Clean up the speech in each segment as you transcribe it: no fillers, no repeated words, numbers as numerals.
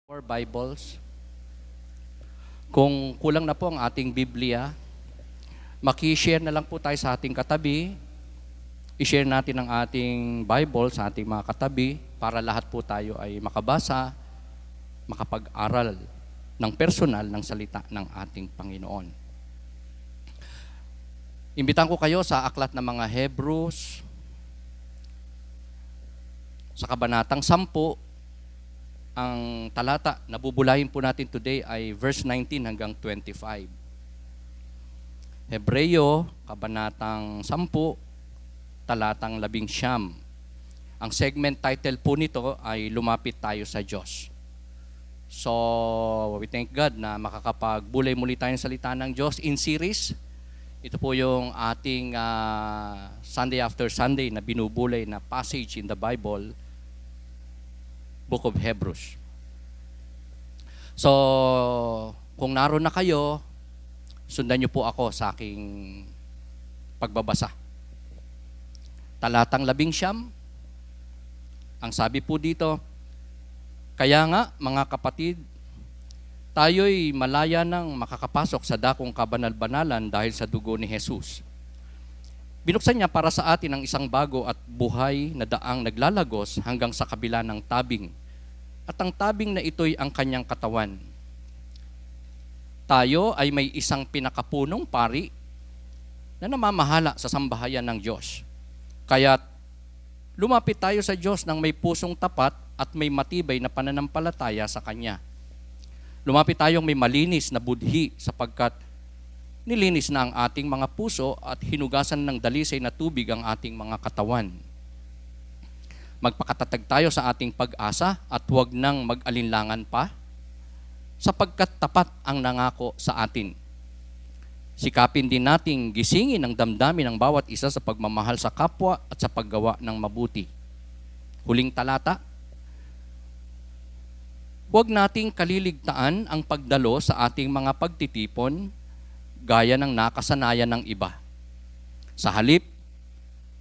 Or Bibles. Kung kulang na po ang ating Biblia, maki-share na lang po tayo sa ating katabi. I-share natin ang ating Bible sa ating mga katabi para lahat po tayo ay makabasa, makapag-aral ng personal ng salita ng ating Panginoon. Imbitan ko kayo sa aklat ng mga Hebrews, sa kabanatang 10. Ang talata na bubulahin po natin today ay verse 19 hanggang 25. Hebreo, kabanatang 10, talatang 11. Ang segment title po nito ay Lumapit Tayo sa Diyos. So, we thank God na makakapagbulay muli tayo ng salita ng Diyos in series. Ito po yung ating Sunday after Sunday na binubulay na passage in the Bible, Book of Hebrews. So, kung naroon na kayo, sundan niyo po ako sa aking pagbabasa. Talatang 11, ang sabi po dito, kaya nga mga kapatid, tayo'y malaya nang makakapasok sa dakong kabanal-banalan dahil sa dugo ni Jesus. Binuksan niya para sa atin ang isang bago at buhay na daang naglalagos hanggang sa kabila ng tabing. At ang tabing na ito'y ang kanyang katawan. Tayo ay may isang pinakapunong pari na namamahala sa sambahayan ng Diyos. Kaya't lumapit tayo sa Diyos ng may pusong tapat at may matibay na pananampalataya sa Kanya. Lumapit tayong may malinis na budhi sapagkat nilinis na ang ating mga puso at hinugasan ng dalisay na tubig ang ating mga katawan. Magpakatatag tayo sa ating pag-asa at huwag nang mag-alinlangan pa, sapagkat tapat ang nangako sa atin. Sikapin din nating gisingin ang damdamin ng bawat isa sa pagmamahal sa kapwa at sa paggawa ng mabuti. Huling talata, huwag nating kaliligtaan ang pagdalo sa ating mga pagtitipon gaya ng nakasanayan ng iba. Sa halip,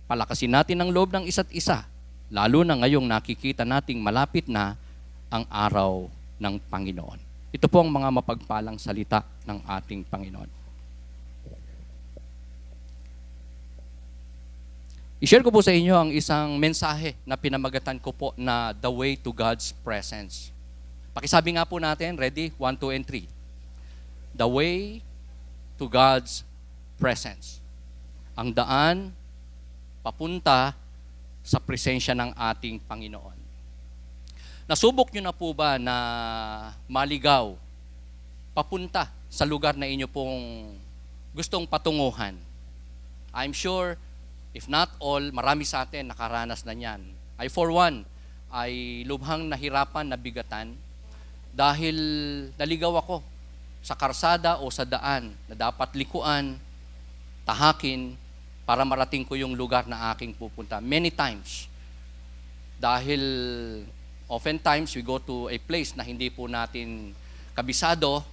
palakasin natin ang loob ng isa't isa, lalo na ngayong nakikita nating malapit na ang araw ng Panginoon. Ito po ang mga mapagpalang salita ng ating Panginoon. I-share ko po sa inyo ang isang mensahe na pinamagatan ko po na The Way to God's Presence. Pakisabi nga po natin, ready? 1, 2, and 3. The Way to God's Presence. Ang daan papunta sa presensya ng ating Panginoon. Nasubok nyo na po ba na maligaw papunta sa lugar na inyo pong gustong patunguhan? I'm sure, if not all, marami sa atin nakaranas na niyan. I for one, ay lubhang nahirapan, nabigatan dahil naligaw ako sa karsada o sa daan na dapat likuan, tahakin, para marating ko yung lugar na aking pupunta. Many times. Dahil oftentimes we go to a place na hindi po natin kabisado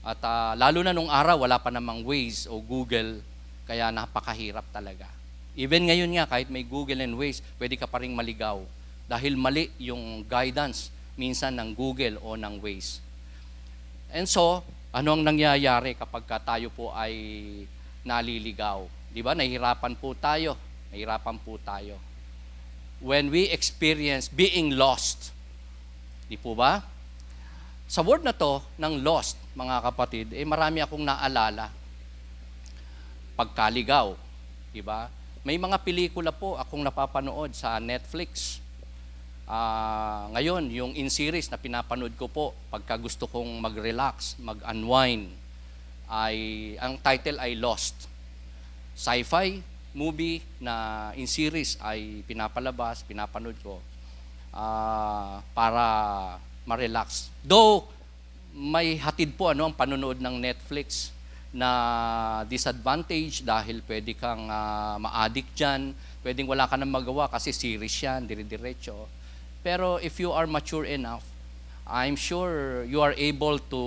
at lalo na nung araw wala pa namang Waze o Google, kaya napakahirap talaga. Even ngayon nga, kahit may Google and Waze, pwede ka pa ring maligaw dahil mali yung guidance minsan ng Google o ng Waze. And so, ano ang nangyayari kapag tayo po ay naliligaw? Di ba? Nahihirapan po tayo. When we experience being lost. Di po ba? Sa word na to, ng lost, mga kapatid, marami akong naalala. Pagkaligaw. Di ba? May mga pelikula po akong napapanood sa Netflix. Ngayon, yung in-series na pinapanood ko po, pagka gusto kong mag-relax, mag-unwind, ang title ay Lost. Sci-fi movie na in-series ay pinapanood ko para ma-relax. Though, may hatid po ang panonood ng Netflix na disadvantage dahil pwede kang ma-addict dyan, pwedeng wala ka nang magawa kasi series yan, dire-diretso. Pero if you are mature enough, I'm sure you are able to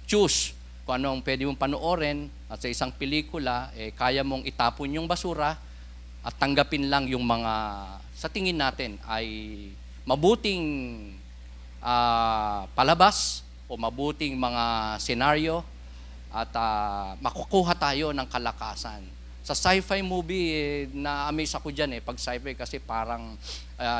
choose kung anong pwede mong panoorin at sa isang pelikula, kaya mong itapon yung basura at tanggapin lang yung mga sa tingin natin ay mabuting palabas o mabuting mga senaryo at makukuha tayo ng kalakasan. Sa sci-fi movie, na-amaze ako dyan pag sci-fi kasi parang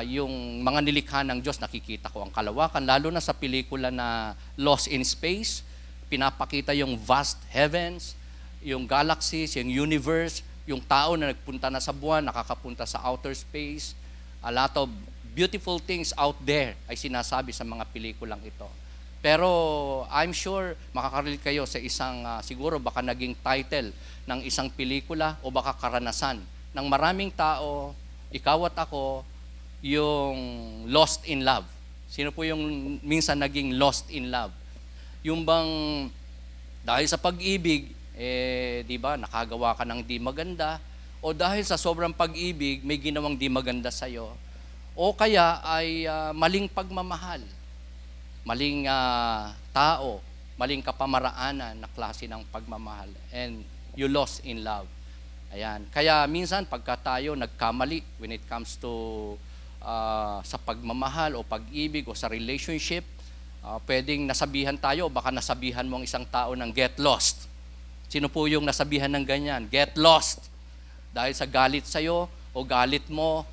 yung mga nilikha ng Diyos, nakikita ko ang kalawakan, lalo na sa pelikula na Lost in Space, pinapakita yung vast heavens, yung galaxies, yung universe, yung tao na nagpunta na sa buwan, nakakapunta sa outer space, a lot of beautiful things out there ay sinasabi sa mga pelikulang ito. Pero I'm sure makakarelate kayo sa isang siguro baka naging title ng isang pelikula o baka karanasan ng maraming tao, ikaw at ako, yung lost in love. Sino po yung minsan naging lost in love? Yung bang dahil sa pag-ibig, di ba, nakagawa ka ng di maganda, o dahil sa sobrang pag-ibig, may ginawang di maganda sa'yo, o kaya ay maling pagmamahal, maling tao, maling kapamaraanan na klase ng pagmamahal, and you lost in love. Ayan. Kaya minsan pagka tayo nagkamali when it comes to sa pagmamahal o pag-ibig o sa relationship, pwedeng nasabihan tayo, baka nasabihan mo ang isang tao ng get lost. Sino po yung nasabihan ng ganyan? Get lost. Dahil sa galit sa'yo o galit mo,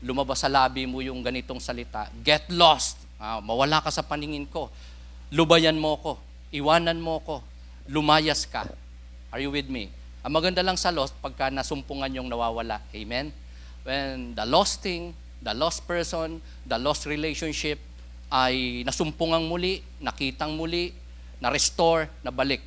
lumabas sa labi mo yung ganitong salita, get lost. Mawala ka sa paningin ko. Lubayan mo ko. Iwanan mo ko. Lumayas ka. Are you with me? Ang maganda lang sa lost, pagka nasumpungan yung nawawala. Amen? When the lost thing, the lost person, the lost relationship ay nasumpungang muli, nakitang muli, na-restore, nabalik.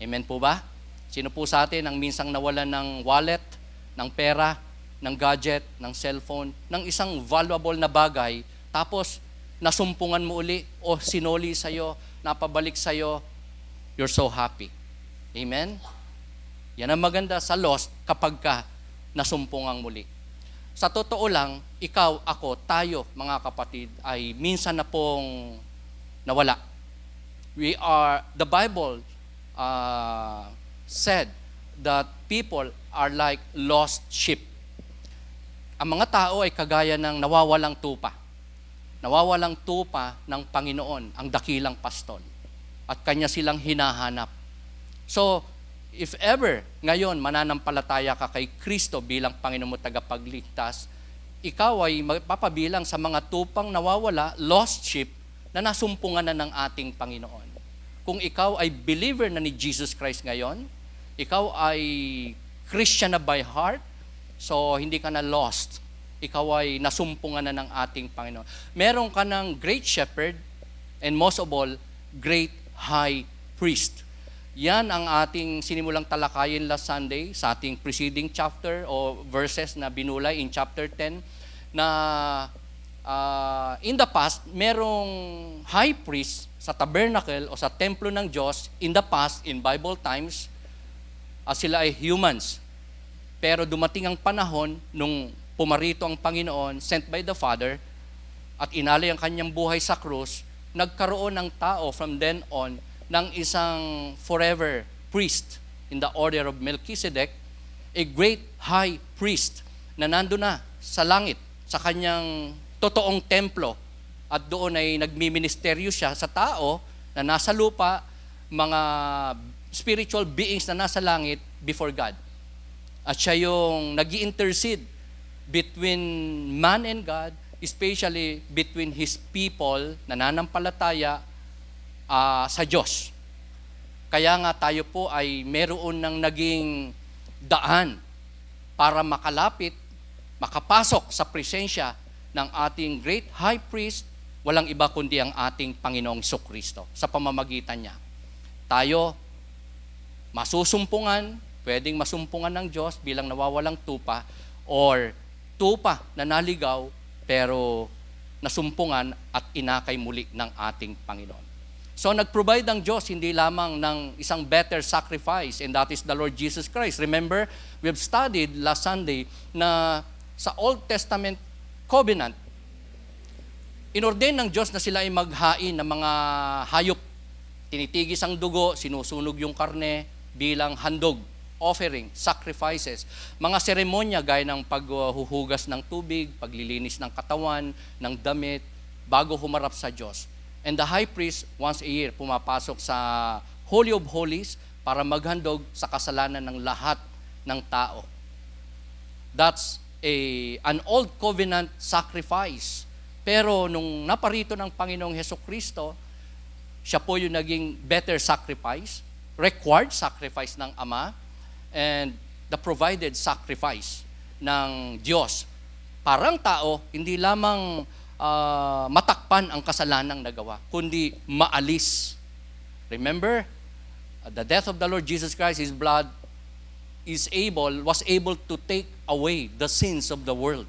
Amen po ba? Sino po sa atin ang minsang nawalan ng wallet, ng pera, ng gadget, ng cellphone, ng isang valuable na bagay, tapos nasumpungan mo uli o sinoli sa'yo, napabalik sa'yo, you're so happy. Amen? Yan ang maganda sa lost kapag ka nasumpungang muli. Sa totoo lang, ikaw, ako, tayo, mga kapatid, ay minsan na pong nawala. The Bible said that people are like lost sheep. Ang mga tao ay kagaya ng nawawalang tupa. Nawawalang tupa ng Panginoon, ang dakilang pastol. At kanya silang hinahanap. So, if ever ngayon mananampalataya ka kay Kristo bilang Panginoon mo tagapagligtas, ikaw ay mapapabilang sa mga tupang nawawala, lost sheep, na nasumpungan na ng ating Panginoon. Kung ikaw ay believer na ni Jesus Christ ngayon, ikaw ay Christian na by heart, so hindi ka na lost. Ikaw ay nasumpungan na ng ating Panginoon. Meron ka ng great shepherd, and most of all, great high priest. Yan ang ating sinimulang talakayin last Sunday sa ating preceding chapter o verses na binulay in chapter 10 na in the past, merong high priest sa tabernacle o sa templo ng Diyos in the past, in Bible times, sila ay humans. Pero dumating ang panahon nung pumarito ang Panginoon, sent by the Father, at inalay ang kanyang buhay sa krus, nagkaroon ng tao from then on ng isang forever priest in the order of Melchizedek, a great high priest na nando na sa langit, sa kanyang totoong templo, at doon ay nagmiministeryo siya sa tao na nasa lupa, mga spiritual beings na nasa langit before God. At siya yung nag-i-intercede between man and God, especially between His people na nananampalataya sa Diyos. Kaya nga tayo po ay meron ng naging daan para makalapit, makapasok sa presensya ng ating great high priest, walang iba kundi ang ating Panginoong Jesucristo sa pamamagitan niya. Tayo masusumpungan, pwedeng masumpungan ng Diyos bilang nawawalang tupa, or tupa na naligaw pero nasumpungan at inakay muli ng ating Panginoon. So nag-provide ang Diyos hindi lamang ng isang better sacrifice, and that is the Lord Jesus Christ. Remember, we have studied last Sunday na sa Old Testament covenant, inordain ng Diyos na sila ay maghain ng mga hayop. Tinitigis ang dugo, sinusunog yung karne bilang handog, offering, sacrifices. Mga seremonya gaya ng paghuhugas ng tubig, paglilinis ng katawan, ng damit, bago humarap sa Diyos. And the high priest, once a year, pumapasok sa Holy of Holies para maghandog sa kasalanan ng lahat ng tao. That's an old covenant sacrifice. Pero nung naparito ng Panginoong Hesukristo, siya po yung naging better sacrifice, required sacrifice ng Ama, and the provided sacrifice ng Diyos. Parang tao, hindi lamang matakpan ang kasalanang nagawa, kundi maalis. Remember, the death of the Lord Jesus Christ, His blood was able to take away the sins of the world.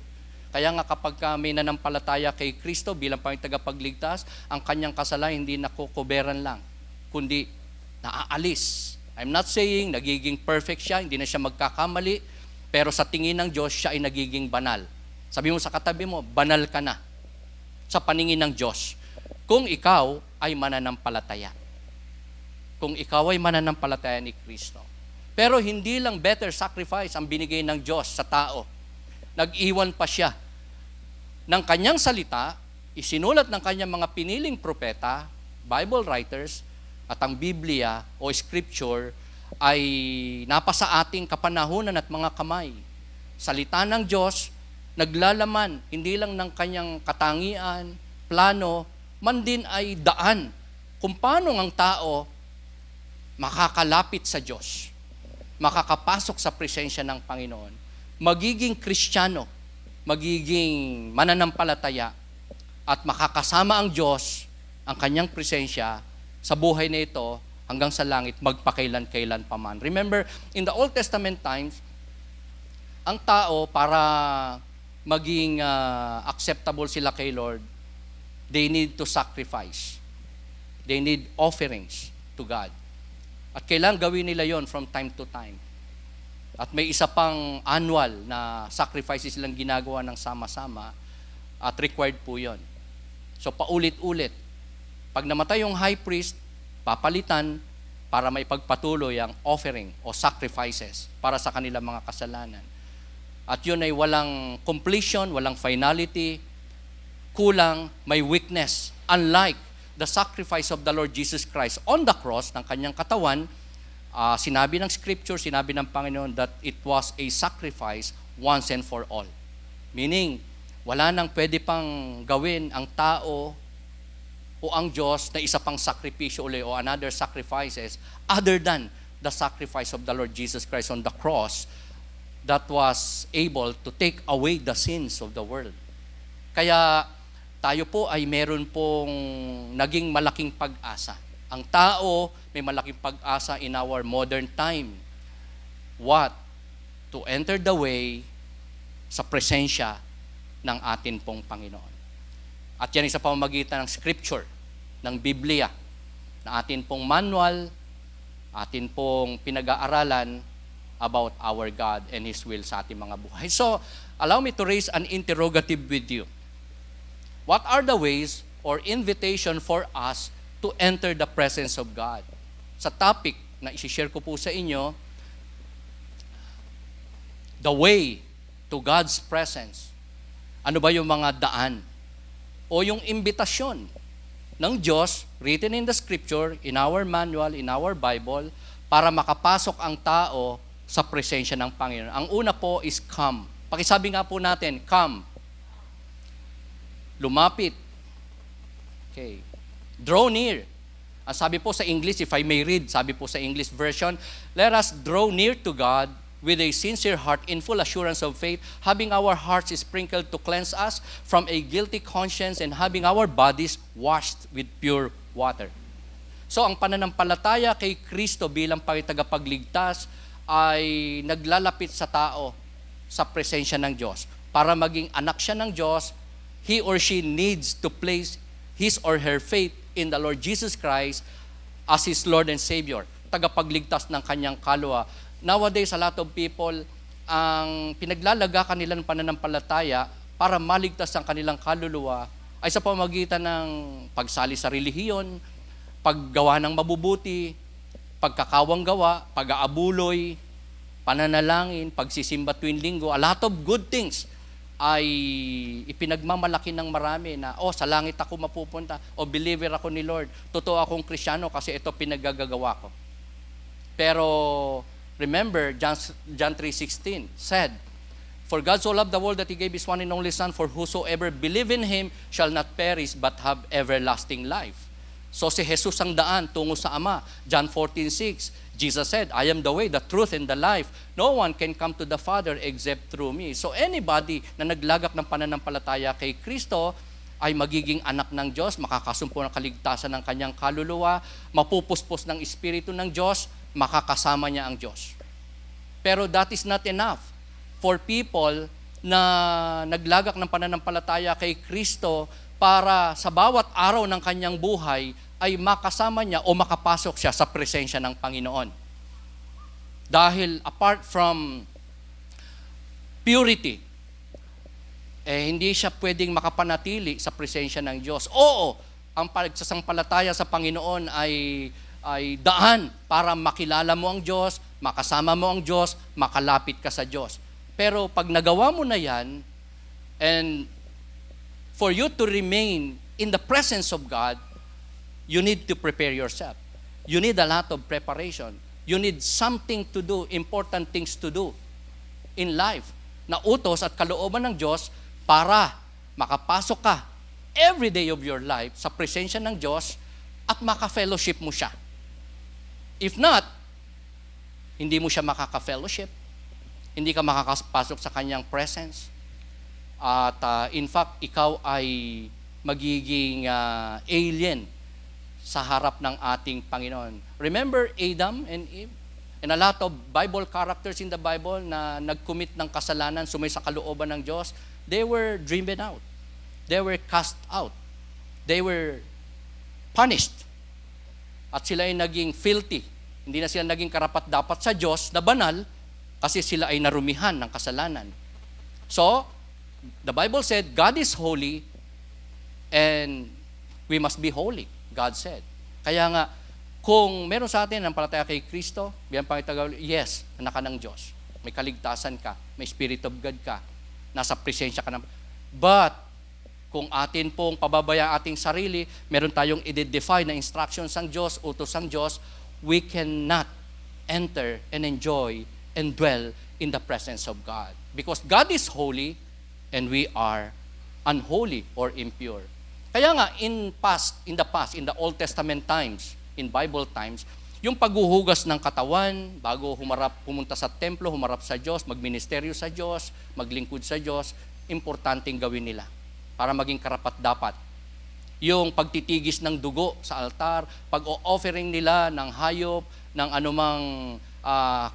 Kaya nga kapag may nanampalataya kay Kristo bilang Panginoong tagapagligtas, ang kanyang kasalanan hindi nakukuberan lang, kundi naaalis. I'm not saying nagiging perfect siya, hindi na siya magkakamali, pero sa tingin ng Diyos, siya ay nagiging banal. Sabi mo sa katabi mo, banal ka na sa paningin ng Diyos. Kung ikaw ay mananampalataya. Kung ikaw ay mananampalataya ni Kristo. Pero hindi lang better sacrifice ang binigay ng Diyos sa tao. Nag-iwan pa siya ng kanyang salita, isinulat ng kanyang mga piniling propeta, Bible writers, at ang Biblia o Scripture ay napasa ating kapanahunan at mga kamay. Salita ng Diyos, naglalaman hindi lang ng kanyang katangian, plano, man din ay daan kung paano ang tao makakalapit sa Diyos, makakapasok sa presensya ng Panginoon, magiging Kristiyano, magiging mananampalataya, at makakasama ang Diyos, ang kanyang presensya sa buhay na ito hanggang sa langit, magpakailan-kailan pa man. Remember, in the Old Testament times, ang tao para maging acceptable sila kay Lord, they need to sacrifice. They need offerings to God. At kailangan gawin nila yon from time to time. At may isa pang annual na sacrifices silang ginagawa ng sama-sama at required po yon. So paulit-ulit. Pag namatay yung high priest, papalitan para may pagpatuloy ang offering o sacrifices para sa kanilang mga kasalanan. At yun ay walang completion, walang finality, kulang, may weakness. Unlike the sacrifice of the Lord Jesus Christ on the cross ng kanyang katawan, sinabi ng Scripture, sinabi ng Panginoon that it was a sacrifice once and for all. Meaning, wala nang pwede pang gawin ang tao o ang Diyos na isa pang sakripisyo uli o another sacrifices other than the sacrifice of the Lord Jesus Christ on the cross that was able to take away the sins of the world. Kaya tayo po ay meron pong naging malaking pag-asa. Ang tao may malaking pag-asa in our modern time. What? To enter the way sa presensya ng atin pong Panginoon. At yan sa pamamagitan ng Scripture, ng Biblia, na atin pong manual, atin pong pinag-aaralan about our God and His will sa ating mga buhay. So, allow me to raise an interrogative with you. What are the ways or invitation for us to enter the presence of God? Sa topic na isi-share ko po sa inyo, the way to God's presence. Ano ba yung mga daan? O yung imbitasyon ng Diyos, written in the Scripture, in our manual, in our Bible, para makapasok ang tao sa presensya ng Panginoon. Ang una po is come. Pakisabi nga po natin, come. Lumapit. Okay. Draw near. Ang sabi po sa English, if I may read, sabi po sa English version, let us draw near to God with a sincere heart in full assurance of faith, having our hearts sprinkled to cleanse us from a guilty conscience and having our bodies washed with pure water. So ang pananampalataya kay Kristo bilang tagapagligtas ay naglalapit sa tao sa presensya ng Diyos. Para maging anak siya ng Diyos, he or she needs to place his or her faith in the Lord Jesus Christ as his Lord and Savior, tagapagligtas ng kanyang kaluluwa. Nowadays, a lot of people, ang pinaglalagakan nila ng pananampalataya para maligtas ang kanilang kaluluwa ay sa pamamagitan ng pagsali sa relihiyon, paggawa ng mabubuti, pagkakawang gawa, pag-aabuloy, pananalangin, pagsisimba tuwing linggo, a lot of good things ay ipinagmamalaki ng marami na, sa langit ako mapupunta, o believer ako ni Lord, totoo akong Kristiyano kasi ito pinagagagawa ko. Pero remember, John 3:16 said, "For God so loved the world that He gave His one and only Son, for whosoever believe in Him shall not perish but have everlasting life." So si Jesus ang daan tungo sa Ama. John 14:6, Jesus said, "I am the way, the truth, and the life. No one can come to the Father except through me." So anybody na naglagak ng pananampalataya kay Kristo ay magiging anak ng Diyos, makakasumpo ng kaligtasan ng kanyang kaluluwa, mapupuspos ng Espiritu ng Diyos, makakasama niya ang Diyos. Pero that is not enough for people na naglagak ng pananampalataya kay Kristo para sa bawat araw ng kanyang buhay ay makasama niya o makapasok siya sa presensya ng Panginoon. Dahil apart from purity, hindi siya pwedeng makapanatili sa presensya ng Diyos. Oo, ang pagsasampalataya sa Panginoon ay daan para makilala mo ang Diyos, makasama mo ang Diyos, makalapit ka sa Diyos. Pero pag nagawa mo na yan, and for you to remain in the presence of God, you need to prepare yourself. You need a lot of preparation. You need something to do, important things to do in life, na utos at kalooban ng Diyos para makapasok ka every day of your life sa presensya ng Diyos at maka-fellowship mo siya. If not, hindi mo siya makaka-fellowship, hindi ka makakapasok sa kanyang presence, at in fact, ikaw ay magiging alien sa harap ng ating Panginoon. Remember Adam and Eve? And a lot of Bible characters in the Bible na nag-commit ng kasalanan, sumay sa kalooban ng Diyos, they were driven out. They were cast out. They were punished. At sila ay naging filthy. Hindi na sila naging karapat-dapat sa Diyos na banal kasi sila ay narumihan ng kasalanan. So, the Bible said, God is holy and we must be holy, God said. Kaya nga, kung meron sa atin ang palataya kay Kristo, bilang pangitagaw, yes, anak ka ng Diyos. May kaligtasan ka, may Spirit of God ka, nasa presensya ka ng... But, kung atin pong pababayaan ating sarili, meron tayong i-define na instructions ng Diyos, utos ng Diyos, we cannot enter and enjoy and dwell in the presence of God. Because God is holy and we are unholy or impure. Kaya nga, in the Old Testament times, in Bible times, yung paghuhugas ng katawan, bago pumunta sa templo, humarap sa Diyos, magministeryo sa Diyos, maglingkod sa Diyos, importanteng gawin nila para maging karapat-dapat. Yung pagtitigis ng dugo sa altar, pag-offering nila ng hayop, ng anumang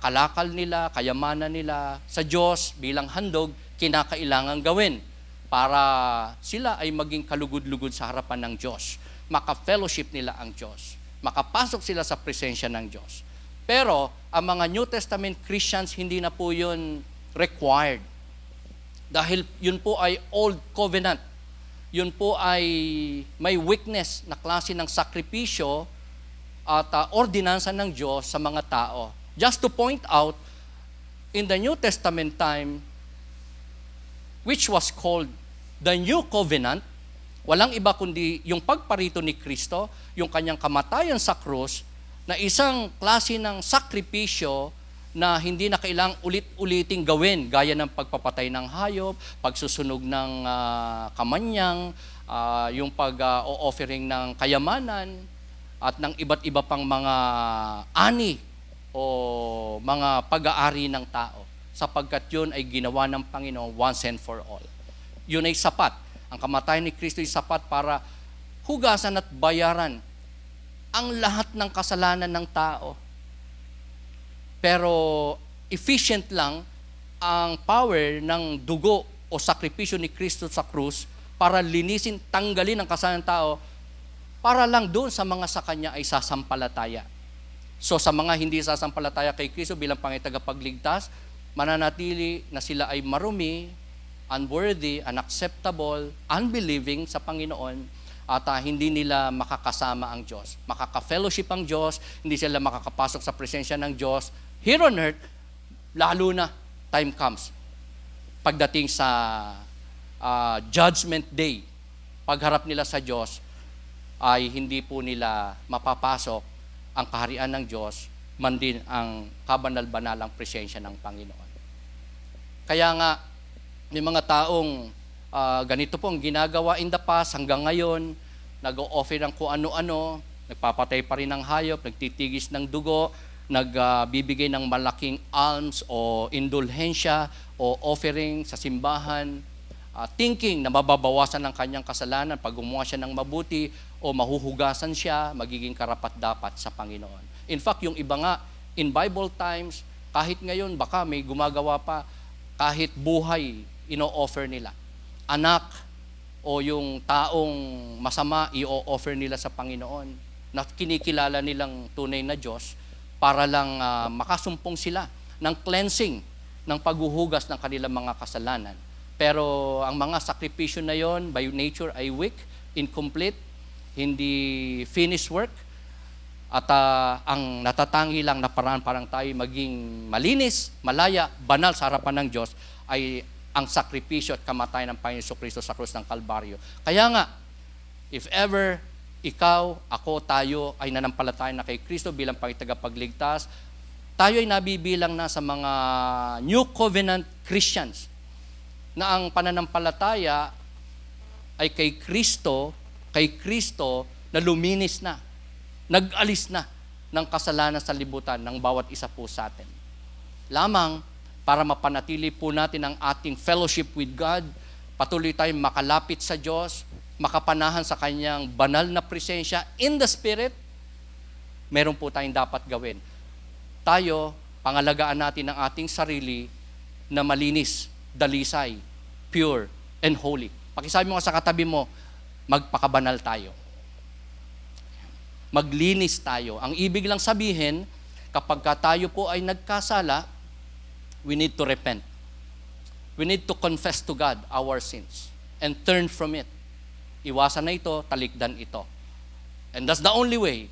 kalakal nila, kayamanan nila sa Diyos bilang handog, kinakailangan gawin para sila ay maging kalugod-lugod sa harapan ng Diyos. Maka-fellowship nila ang Diyos. Makapasok sila sa presensya ng Diyos. Pero, ang mga New Testament Christians, hindi na po yun required. Dahil yun po ay Old Covenant. Yun po ay may weakness na klase ng sakripisyo at ordinansa ng Diyos sa mga tao. Just to point out, in the New Testament time, which was called the New Covenant, walang iba kundi yung pagparito ni Kristo, yung kanyang kamatayan sa krus, na isang klase ng sakripisyo na hindi na kailangang ulit-uliting gawin, gaya ng pagpapatay ng hayop, pagsusunog ng kamanyang, yung pag-offering ng kayamanan, at ng iba't iba pang mga ani o mga pag-aari ng tao, sapagkat yun ay ginawa ng Panginoon once and for all. Yun ay sapat. Ang kamatayan ni Kristo ay sapat para hugasan at bayaran ang lahat ng kasalanan ng tao. Pero efficient lang ang power ng dugo o sakripisyo ni Kristo sa krus para linisin, tanggalin ang kasalanan ng tao para lang doon sa mga sa Kanya ay sasampalataya. So sa mga hindi sasampalataya kay Kristo bilang pangitagapagligtas, mananatili na sila ay marumi, unworthy, unacceptable, unbelieving sa Panginoon, at hindi nila makakasama ang Diyos. Makaka-fellowship ang Diyos, hindi sila makakapasok sa presensya ng Diyos. Here on earth, lalo na time comes pagdating sa judgment day, pagharap nila sa Diyos, ay hindi po nila mapapasok ang kaharian ng Diyos, man din ang kabanal-banalang presensya ng Panginoon. Kaya nga, may mga taong ganito po ang ginagawa in the past hanggang ngayon, nag-o-offer ng kung ano-ano, nagpapatay pa rin ng hayop, nagtitigis ng dugo, nagbibigay ng malaking alms o indulhensya o offering sa simbahan, thinking na mababawasan ng kanyang kasalanan pag gumawa siya ng mabuti o mahuhugasan siya, magiging karapat-dapat sa Panginoon. In fact, yung iba nga, in Bible times, kahit ngayon, baka may gumagawa pa, kahit buhay, ino-offer nila. Anak o yung taong masama, i-offer nila sa Panginoon na kinikilala nilang tunay na Diyos para lang makasumpong sila ng cleansing, ng paghuhugas ng kanilang mga kasalanan. Pero ang mga sakripisyo na yon, by nature ay weak, incomplete, hindi finished work, at ang natatangi lang na parang tayo maging malinis, malaya, banal sa harapan ng Diyos ay ang sakripisyo at kamatayan ng Panginoon Jesucristo sa krus ng Kalbaryo. Kaya nga, if ever ikaw, ako, tayo ay nanampalataya na kay Kristo bilang tagapagligtas, tayo ay nabibilang na sa mga New Covenant Christians na ang pananampalataya ay kay Kristo na luminis na, nag-alis na ng kasalanan sa libutan ng bawat isa po sa atin. Lamang para mapanatili po natin ang ating fellowship with God, patuloy tayong makalapit sa Diyos, makapanahan sa Kanyang banal na presensya in the Spirit, meron po tayong dapat gawin. Tayo, pangalagaan natin ang ating sarili na malinis, dalisay, pure, and holy. Pakisabi mo sa katabi mo, magpakabanal tayo. Maglinis tayo. Ang ibig lang sabihin, kapag tayo po ay nagkasala, we need to repent. We need to confess to God our sins and turn from it. Iwasan na ito, talikdan ito. And that's the only way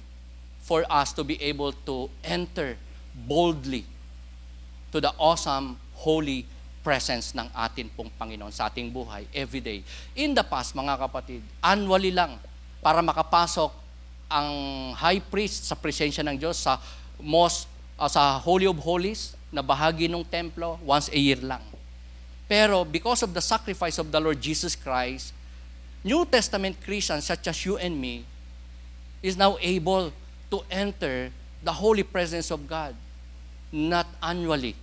for us to be able to enter boldly to the awesome, holy presence ng atin pong Panginoon sa ating buhay every day. In the past, mga kapatid, annually lang para makapasok ang high priest sa presensya ng Diyos sa sa Holy of Holies na bahagi ng templo, once a year lang. Pero because of the sacrifice of the Lord Jesus Christ, New Testament Christians such as you and me is now able to enter the holy presence of God, not annually,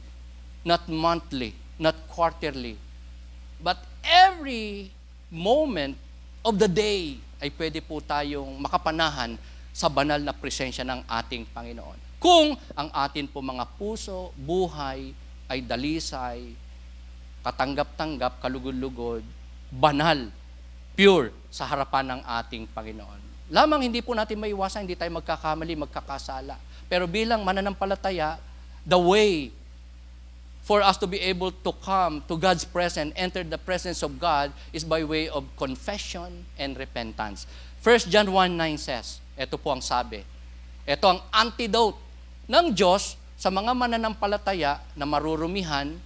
not monthly, not quarterly, but every moment of the day ay pwede po tayong makapanahan sa banal na presensya ng ating Panginoon. Kung ang atin po mga puso, buhay, ay dalisay, katanggap-tanggap, kalugod-lugod, banal, pure sa harapan ng ating Panginoon. Lamang hindi po natin maiwasan, hindi tayo magkakamali, magkakasala. Pero bilang mananampalataya, the way for us to be able to come to God's presence, enter the presence of God, is by way of confession and repentance. 1 John 1:9 says, ito po ang sabi, ito ang antidote ng Diyos sa mga mananampalataya na marurumihan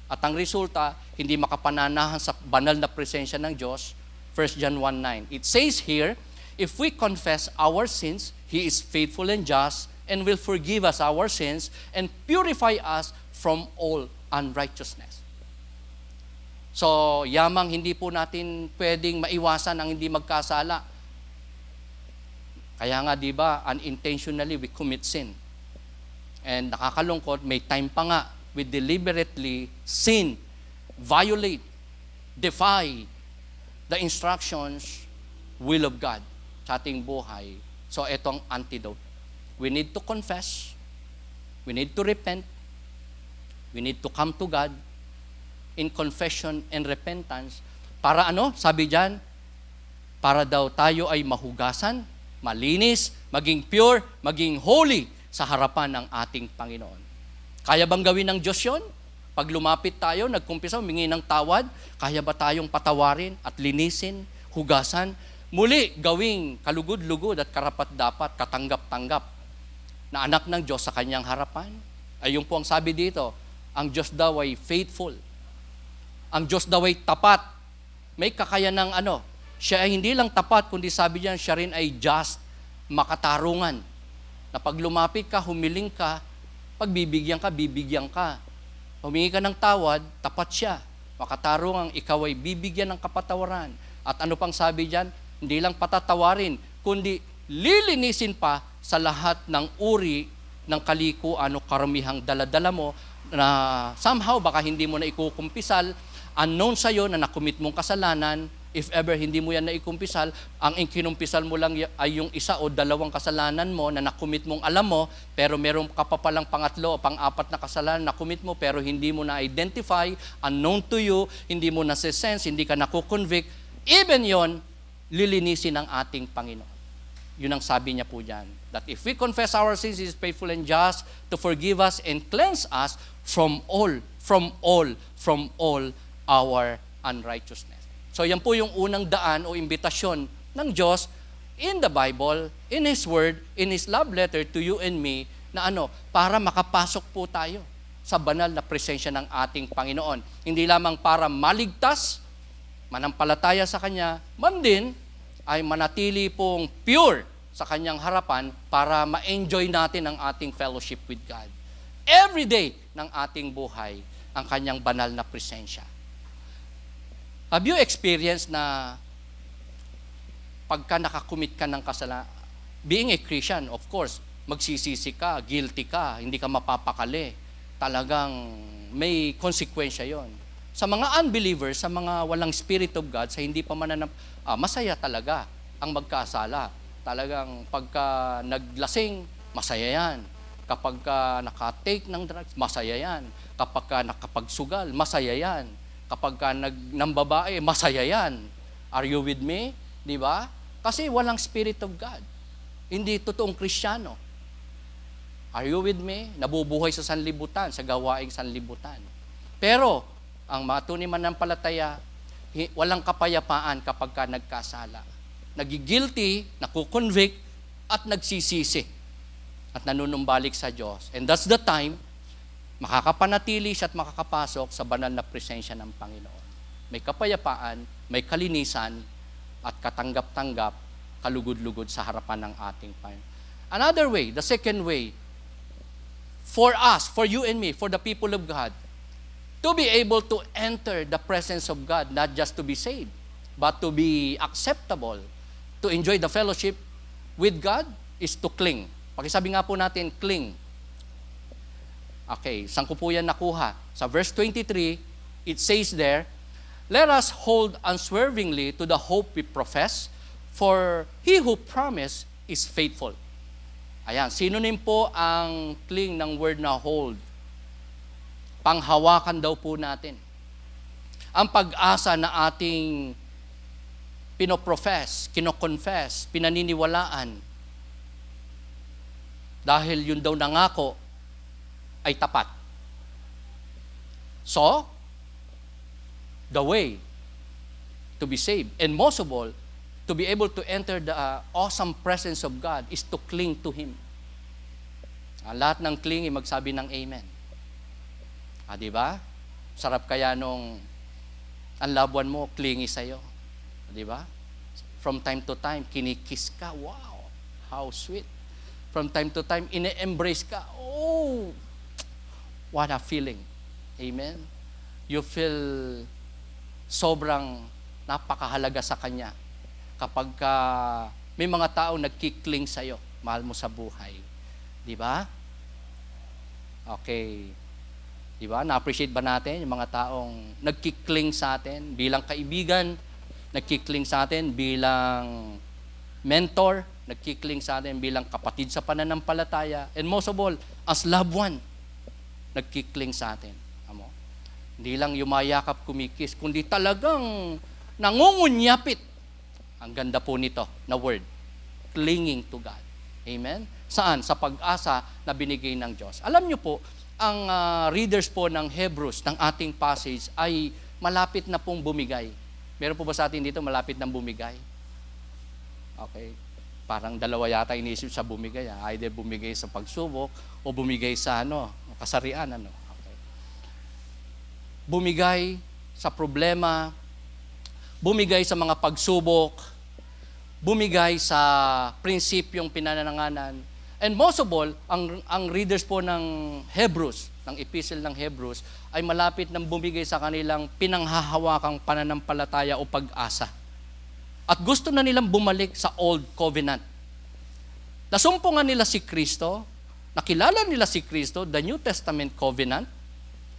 at ang resulta, hindi makapananahan sa banal na presensya ng Diyos. 1 John 1:9. It says here, if we confess our sins, He is faithful and just and will forgive us our sins and purify us from all unrighteousness. So, yamang hindi po natin pwedeng maiwasan ang hindi magkasala. Kaya nga, di ba, unintentionally we commit sin. And nakakalungkot, may time pa nga, we deliberately sin, violate, defy the instructions, will of God sa ating buhay. So, ito ang antidote. We need to confess, we need to repent, we need to come to God in confession and repentance. Para ano? Sabi diyan, para daw tayo ay mahugasan, malinis, maging pure, maging holy sa harapan ng ating Panginoon. Kaya bang gawin ng Diyos yun? Pag lumapit tayo, nagkumpisa, humingi ng tawad, kaya ba tayong patawarin at linisin, hugasan? Muli, gawing kalugod-lugod at karapat-dapat, katanggap-tanggap na anak ng Diyos sa kanyang harapan? Ayun po ang sabi dito, ang Diyos daw ay faithful. Ang Diyos daw ay tapat may kakayanang siya ay hindi lang tapat, kundi sabi niya, siya rin ay just, makatarungan. Na pag lumapit ka, humiling ka, pag bibigyan ka. Humingi ka ng tawad, tapat siya. Makatarungan, ikaw ay bibigyan ng kapatawaran. At ano pang sabi diyan? Hindi lang patatawarin, kundi lilinisin pa sa lahat ng uri ng kalikuan o karamihang daladala mo na somehow baka hindi mo na ikukumpisal, unknown sa'yo na nakumit mong kasalanan. If ever hindi mo yan na ikumpisal, ang kinumpisal mo lang ay yung isa o dalawang kasalanan mo na nakumit mong alam mo, pero meron ka pa palang pangatlo o pang-apat na kasalanan na nakumit mo pero hindi mo na-identify, unknown to you, hindi mo na-sense, hindi ka nakukonvict. Even yon, lilinisin ng ating Panginoon. Yun ang sabi niya po dyan, that if we confess our sins, He is faithful and just to forgive us and cleanse us from all our unrighteousness. So yan po yung unang daan o imbitasyon ng Diyos in the Bible, in His Word, in His love letter to you and me, na para makapasok po tayo sa banal na presensya ng ating Panginoon. Hindi lamang para maligtas, manampalataya sa Kanya, man din ay manatili pong pure sa Kanyang harapan para ma-enjoy natin ang ating fellowship with God. Every day ng ating buhay, ang Kanyang banal na presensya. Have you experienced na pagka nakakumit ka ng kasalanan, being a Christian, of course, magsisisi ka, guilty ka, hindi ka mapapakali. Talagang may konsekwensya yon. Sa mga unbelievers, sa mga walang Spirit of God, sa hindi pa masaya talaga ang magkasala. Talagang pagka naglasing, masaya yan. Kapag ka nakatake ng drugs, masaya yan. Kapag ka nakapagsugal, masaya yan. Kapag ka nangbabae, masaya yan. Are you with me? Di ba? Kasi walang Spirit of God. Hindi totoong Kristiyano. Are you with me? Nabubuhay sa sanlibutan, sa gawaing sanlibutan. Pero, ang matunay mananampalataya, walang kapayapaan kapag ka nagkasala. Nagigilty, nakukonvict, at nagsisisi. At nanunumbalik sa Diyos. And that's the time, makakapanatili siya at makakapasok sa banal na presensya ng Panginoon. May kapayapaan, may kalinisan, at katanggap-tanggap, kalugod-lugod sa harapan ng ating Panginoon. Another way, the second way, for us, for you and me, for the people of God, to be able to enter the presence of God, not just to be saved, but to be acceptable, to enjoy the fellowship with God, is to cling. Pakisabi nga po natin, cling. Okay, saan ko po yan nakuha? Sa verse 23, it says there, let us hold unswervingly to the hope we profess, for He who promised is faithful. Ayan, synonym po ang cling ng word na hold. Panghawakan daw po natin. Ang pag-asa na ating pinoprofess, kinoconfess, pinaniniwalaan, dahil yun daw nangako, ay tapat. So, the way to be saved, and most of all, to be able to enter the awesome presence of God is to cling to Him. Lahat ng cling, magsabi ng amen. Di ba? Sarap kaya nung ang loved one mo, clingy sa'yo. Di ba? From time to time, kinikiss ka. Wow, how sweet. From time to time, ine-embrace ka. Oh, what a feeling. Amen? You feel sobrang napakahalaga sa Kanya kapag may mga tao nagkikling sa'yo, mahal mo sa buhay. Di ba? Okay. Di ba? Na-appreciate ba natin yung mga taong nagkikling sa atin bilang kaibigan, nagkikling sa atin bilang mentor, nagkikling sa atin bilang kapatid sa pananampalataya, and most of all, as loved one, nagkikling sa atin. Amo? Hindi lang yumayakap, kumikis, kundi talagang nangungunyapit. Ang ganda po nito na word, clinging to God. Amen? Saan? Sa pag-asa na binigay ng Diyos. Alam niyo po, ang readers po ng Hebrews, ng ating passage, ay malapit na pong bumigay. Meron po ba sa atin dito malapit na bumigay? Okay. Parang dalawa yata inisip sa bumigay. Either bumigay sa pagsubok o bumigay sa kasarian. Okay. Bumigay sa problema, bumigay sa mga pagsubok, bumigay sa prinsipyong pinananganan. And most of all, ang readers po ng Hebrews, ng epistle ng Hebrews, ay malapit nang bumigay sa kanilang pinanghahawakang pananampalataya o pag-asa. At gusto na nilang bumalik sa Old Covenant. Nasumpungan nila si Kristo, nakilala nila si Kristo, the New Testament Covenant,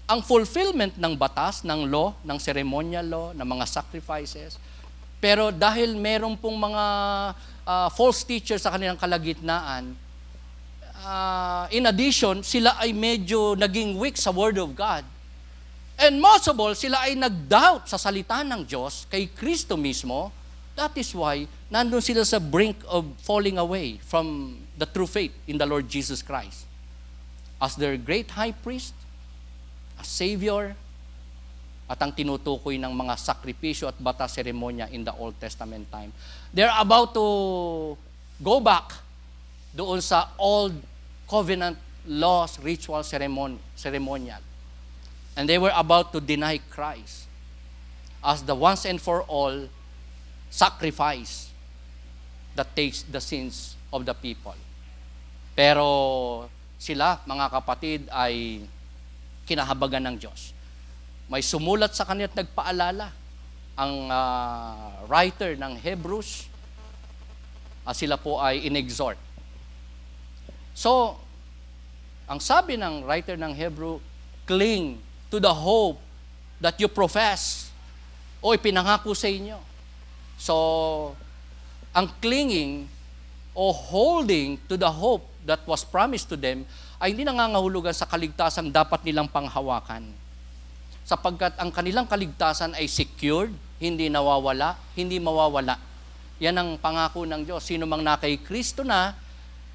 ang fulfillment ng batas, ng law, ng ceremonial law, ng mga sacrifices. Pero dahil meron pong mga false teachers sa kanilang kalagitnaan, in addition, sila ay medyo naging weak sa Word of God. And most of all, sila ay nag-doubt sa salita ng Diyos kay Kristo mismo. That is why, nandun sila sa brink of falling away from the true faith in the Lord Jesus Christ. As their great high priest, as Savior, at ang tinutukoy ng mga sakripisyo at bata seremonya in the Old Testament time. They're about to go back doon sa Old Covenant laws, ritual, ceremonial. And they were about to deny Christ as the once and for all sacrifice that takes the sins of the people. Pero sila, mga kapatid, ay kinahabagan ng Diyos. May sumulat sa kanila at nagpaalala ang writer ng Hebrews, sila po ay inexhort. So, ang sabi ng writer ng Hebrew, cling to the hope that you profess o ipinangako sa inyo. So, ang clinging o holding to the hope that was promised to them ay hindi nangangahulugan sa kaligtasang dapat nilang panghawakan. Sapagkat ang kanilang kaligtasan ay secured, hindi nawawala, hindi mawawala. Yan ang pangako ng Diyos. Sino mang na kay Kristo na,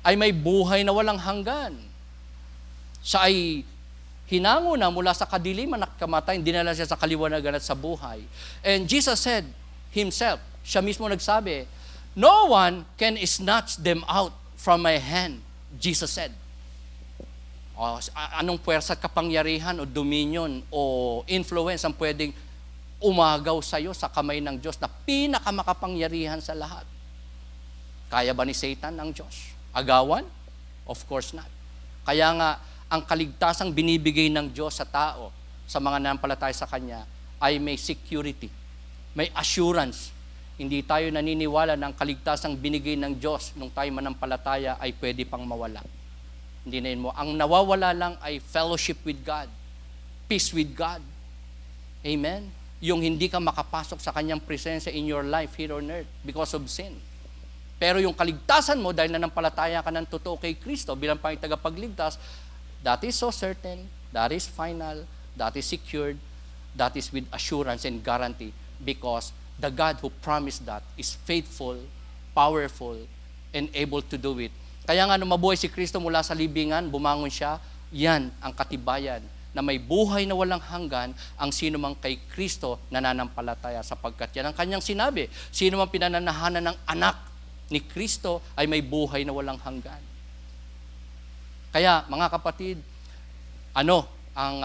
ay may buhay na walang hanggan. Siya ay hinango na mula sa kadiliman at kamatayan, dinala siya sa kaliwanagan at sa buhay. And Jesus said himself, siya mismo nagsabi, no one can snatch them out from my hand, Jesus said. Anong puwersa at kapangyarihan o dominion o influence ang pwedeng umagaw sa iyo sa kamay ng Diyos na pinakamakapangyarihan sa lahat? Kaya ba ni Satan ang Diyos? Agawan? Of course not. Kaya nga, ang kaligtasang binibigay ng Diyos sa tao, sa mga nanampalataya sa Kanya, ay may security, may assurance. Hindi tayo naniniwala ng kaligtasang binigay ng Diyos nung tayo manampalataya ay pwede pang mawala. Hindi na yun mo. Ang nawawala lang ay fellowship with God, peace with God. Amen? Yung hindi ka makapasok sa Kanyang presensya in your life here on earth because of sin. Pero yung kaligtasan mo dahil nanampalataya ka ng totoo kay Kristo bilang panging tagapagligtas, that is so certain, that is final, that is secured, that is with assurance and guarantee because the God who promised that is faithful, powerful, and able to do it. Kaya nga nung mabuhay si Kristo mula sa libingan, bumangon siya, yan ang katibayan na may buhay na walang hanggan ang sino mang kay Kristo nananampalataya sapagkat yan ang kanyang sinabi. Sino mang pinananahanan ng anak ni Kristo ay may buhay na walang hanggan. Kaya mga kapatid, ang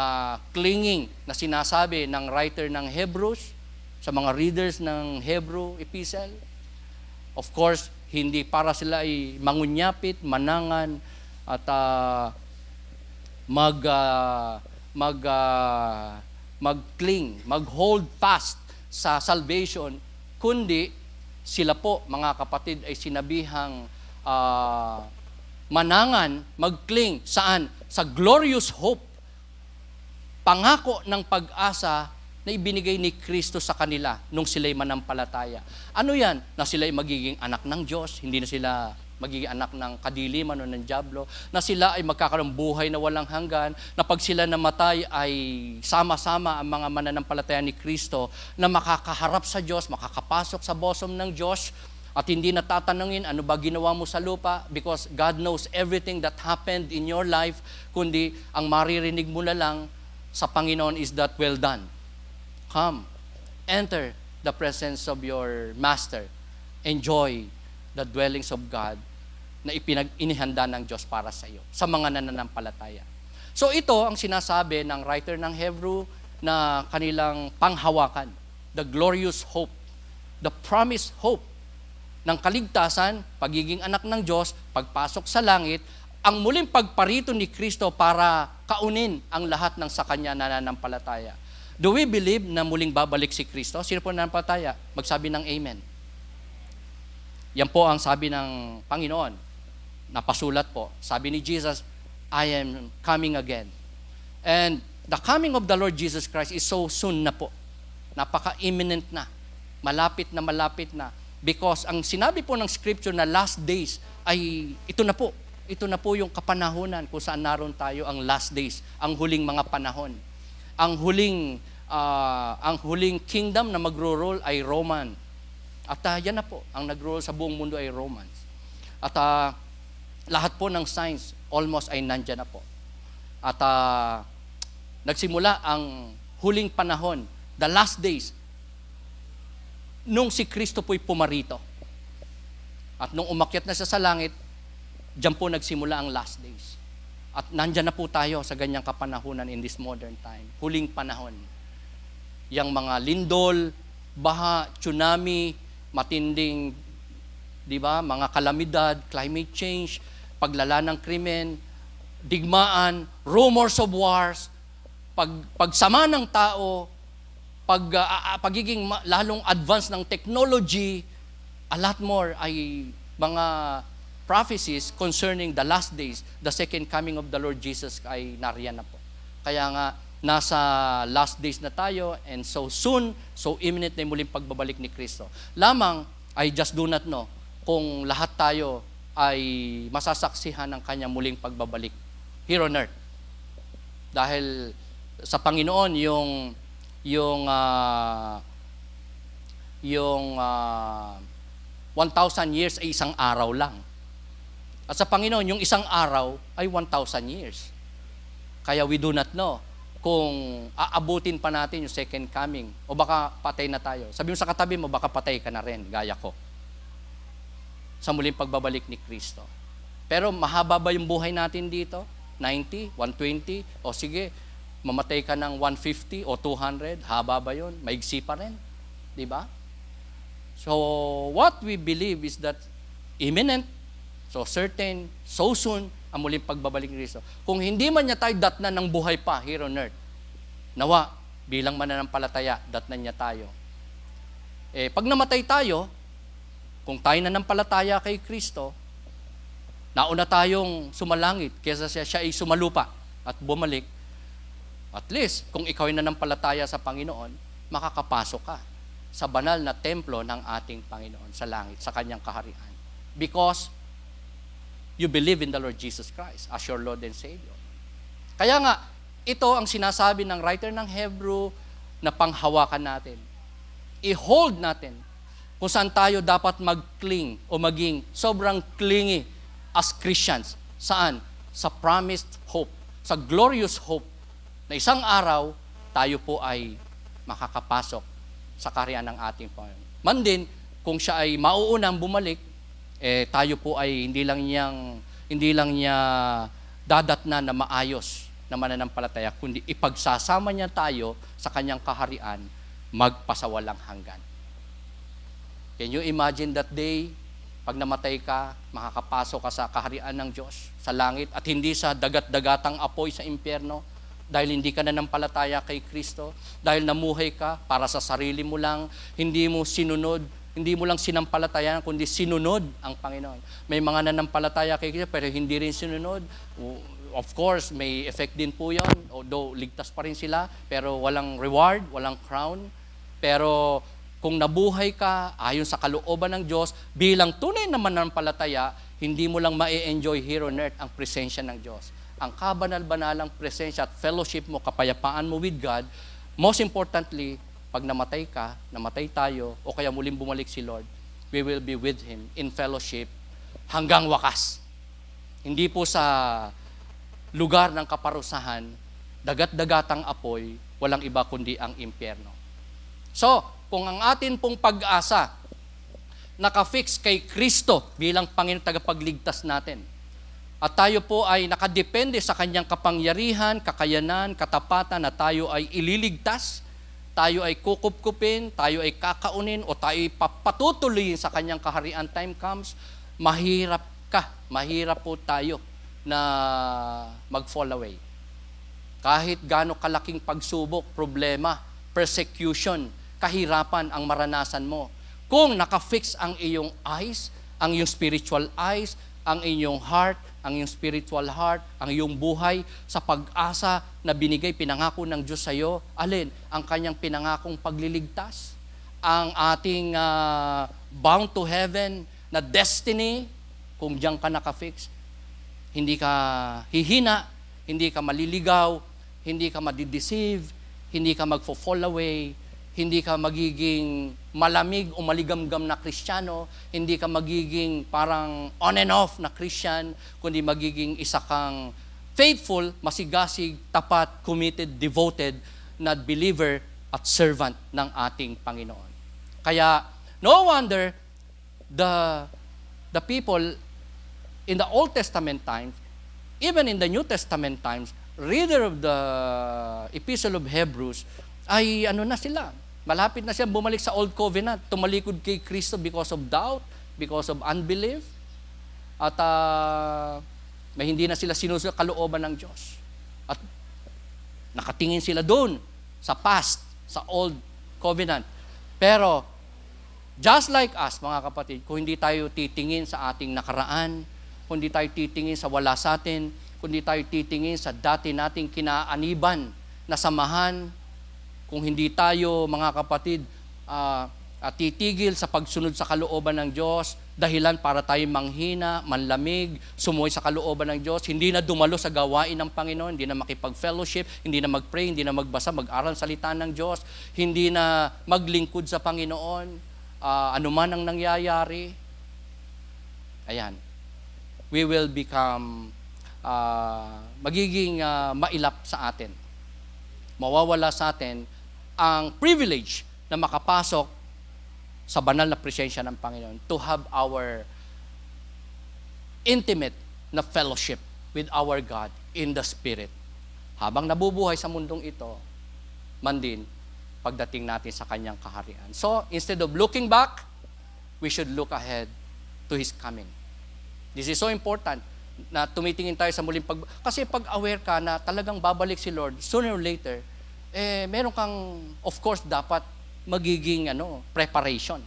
clinging na sinasabi ng writer ng Hebrews sa mga readers ng Hebrew epistle, of course, hindi para sila ay mangunyapit, manangan, at mag-cling, mag-hold fast sa salvation, kundi sila po, mga kapatid, ay sinabihang manangan, mag-cling, saan? Sa glorious hope, pangako ng pag-asa na ibinigay ni Kristo sa kanila nung sila'y manampalataya. Ano yan? Na sila'y magiging anak ng Diyos, hindi na sila magiging anak ng kadiliman o ng dyablo, na sila ay magkakaroon buhay na walang hanggan, na pag sila namatay ay sama-sama ang mga mananampalataya ni Kristo na makakaharap sa Diyos, makakapasok sa bosom ng Diyos, at hindi natatanungin ano ba ginawa mo sa lupa because God knows everything that happened in your life, kundi ang maririnig mo na lang sa Panginoon is that well done. Come, enter the presence of your Master. Enjoy the dwellings of God na inihanda ng Diyos para sa iyo, sa mga nananampalataya. So ito ang sinasabi ng writer ng Hebrew na kanilang panghawakan, the glorious hope the promised hope ng kaligtasan, pagiging anak ng Diyos, pagpasok sa langit, ang muling pagparito ni Kristo para kaunin ang lahat ng sa Kanya nananampalataya. Do we believe na muling babalik si Kristo? Sino po nananampalataya? Magsabi ng Amen. Yan po ang sabi ng Panginoon. Napasulat po. Sabi ni Jesus, I am coming again. And the coming of the Lord Jesus Christ is so soon na po. Napaka-imminent na. Malapit na. Because ang sinabi po ng Scripture na last days ay ito na po. Ito na po yung kapanahunan kung saan naroon tayo ang last days, ang huling mga panahon. Ang huling kingdom na magro-rule ay Roman. At yan na po, ang nag-rule sa buong mundo ay Romans. At lahat po ng signs almost ay nandyan na po. At nagsimula ang huling panahon, the last days, nung si Kristo po'y pumarito. At nung umakyat na siya sa langit, diyan po nagsimula ang last days. At nandyan na po tayo sa ganyang kapanahunan in this modern time. Huling panahon. Yang mga lindol, baha, tsunami, matinding, di ba, mga kalamidad, climate change, paglala ng krimen, digmaan, rumors of wars, pagsama ng tao, pagiging lalong advance ng technology, a lot more ay mga prophecies concerning the last days, the second coming of the Lord Jesus ay nariyan na po. Kaya nga, nasa last days na tayo and so soon, so imminent na yung muling pagbabalik ni Kristo. Lamang, I just do not know kung lahat tayo ay masasaksihan ng kanyang muling pagbabalik here on earth. Dahil sa Panginoon, yung 1,000 years ay isang araw lang. At sa Panginoon, yung isang araw ay 1,000 years. Kaya we do not know kung aabutin pa natin yung second coming o baka patay na tayo. Sabi mo sa katabi mo, baka patay ka na rin, gaya ko. Sa muling pagbabalik ni Kristo. Pero mahaba ba yung buhay natin dito? 90, 120, o sige, mamatay ka ng 150 o 200, haba ba yun? Maigsi pa rin. Di ba? So, what we believe is that imminent, so certain, so soon, ang muling pagbabalik ni Kristo. Kung hindi man niya tayo datnan ng buhay pa here on earth, nawa, bilang mananampalataya, datnan niya tayo. Pag namatay tayo, kung tayo nananampalataya kay Kristo, nauna tayong sumalangit kaysa siya ay sumalupa at bumalik, at least, kung ikaw ay nananampalataya sa Panginoon, makakapasok ka sa banal na templo ng ating Panginoon sa langit, sa kanyang kaharian. Because you believe in the Lord Jesus Christ as your Lord and Savior. Kaya nga, ito ang sinasabi ng writer ng Hebrew na panghawakan natin. I-hold natin kung saan tayo dapat mag-cling o maging sobrang clingy as Christians. Saan? Sa promised hope, sa glorious hope na isang araw, tayo po ay makakapasok sa kaharian ng ating Panginoon. Man din, kung siya ay mauunang bumalik, tayo po ay hindi lang niya dadatnan na maayos na mananampalataya, kundi ipagsasama niya tayo sa kanyang kaharian, magpasawalang hanggan. Can you imagine that day, pag namatay ka, makakapasok ka sa kaharian ng Diyos, sa langit, at hindi sa dagat-dagatang apoy sa impyerno, dahil hindi ka nananampalataya kay Kristo, dahil namuhay ka para sa sarili mo lang, hindi mo lang sinampalatayan, kundi sinunod ang Panginoon. May mga nanampalataya kay Kristo, pero hindi rin sinunod. Of course, may effect din po yun, although ligtas pa rin sila, pero walang reward, walang crown. Pero kung nabuhay ka ayon sa kalooban ng Diyos, bilang tunay na mananampalataya, hindi mo lang ma-enjoy here on earth ang presensya ng Diyos. Ang kabanal-banalang presensya at fellowship mo, kapayapaan mo with God, most importantly, pag namatay ka, namatay tayo, o kaya muling bumalik si Lord, we will be with Him in fellowship hanggang wakas. Hindi po sa lugar ng kaparusahan, dagat-dagatang apoy, walang iba kundi ang impyerno. So, kung ang atin pong pag-asa nakafix kay Kristo bilang Panginoon tagapagligtas natin, at tayo po ay nakadepende sa kanyang kapangyarihan, kakayanan, katapatan na tayo ay ililigtas, tayo ay kukupkupin, tayo ay kakaunin, o tayo ay papatutuloyin sa kanyang kaharian time comes, mahirap po tayo na mag-fall away. Kahit gaano kalaking pagsubok, problema, persecution, kahirapan ang maranasan mo. Kung nakafix ang iyong eyes, ang iyong spiritual eyes, ang inyong heart, ang iyong spiritual heart, ang iyong buhay sa pag-asa na binigay, pinangako ng Diyos sa iyo, alin? Ang kanyang pinangakong pagliligtas, ang ating bound to heaven na destiny, kung diyan ka nakafix, hindi ka hihina, hindi ka maliligaw, hindi ka madideceive, hindi ka magfo-fall away, hindi ka magiging malamig o maligamgam na Kristiyano, hindi ka magiging parang on and off na Christian, kundi magiging isa kang faithful, masigasig, tapat, committed, devoted na believer at servant ng ating Panginoon. Kaya, no wonder the people in the Old Testament times, even in the New Testament times, reader of the Epistle of Hebrews, ay na sila, malapit na siya bumalik sa Old Covenant, tumalikod kay Kristo because of doubt, because of unbelief, at may hindi na sila sinusunod kalooban ng Diyos. At nakatingin sila doon sa past, sa Old Covenant. Pero, just like us, mga kapatid, kung hindi tayo titingin sa ating nakaraan, kung hindi tayo titingin sa wala sa atin, kung hindi tayo titingin sa dati nating kinaaniban na samahan, kung hindi tayo, mga kapatid, titigil sa pagsunod sa kalooban ng Diyos, dahilan para tayo manghina, manlamig, sumuway sa kalooban ng Diyos, hindi na dumalo sa gawain ng Panginoon, hindi na makipag-fellowship, hindi na mag-pray, hindi na magbasa, mag-aral salita ng Diyos, hindi na maglingkod sa Panginoon, anuman ang nangyayari, ayan, we will become, magiging mailap sa atin. Mawawala sa atin ang privilege na makapasok sa banal na presensya ng Panginoon, to have our intimate na fellowship with our God in the Spirit. Habang nabubuhay sa mundong ito, man din, pagdating natin sa kanyang kaharian. So, instead of looking back, we should look ahead to His coming. This is so important na tumitingin tayo sa muling kasi pag aware ka na talagang babalik si Lord, sooner or later, meron kang, of course, dapat magiging preparation.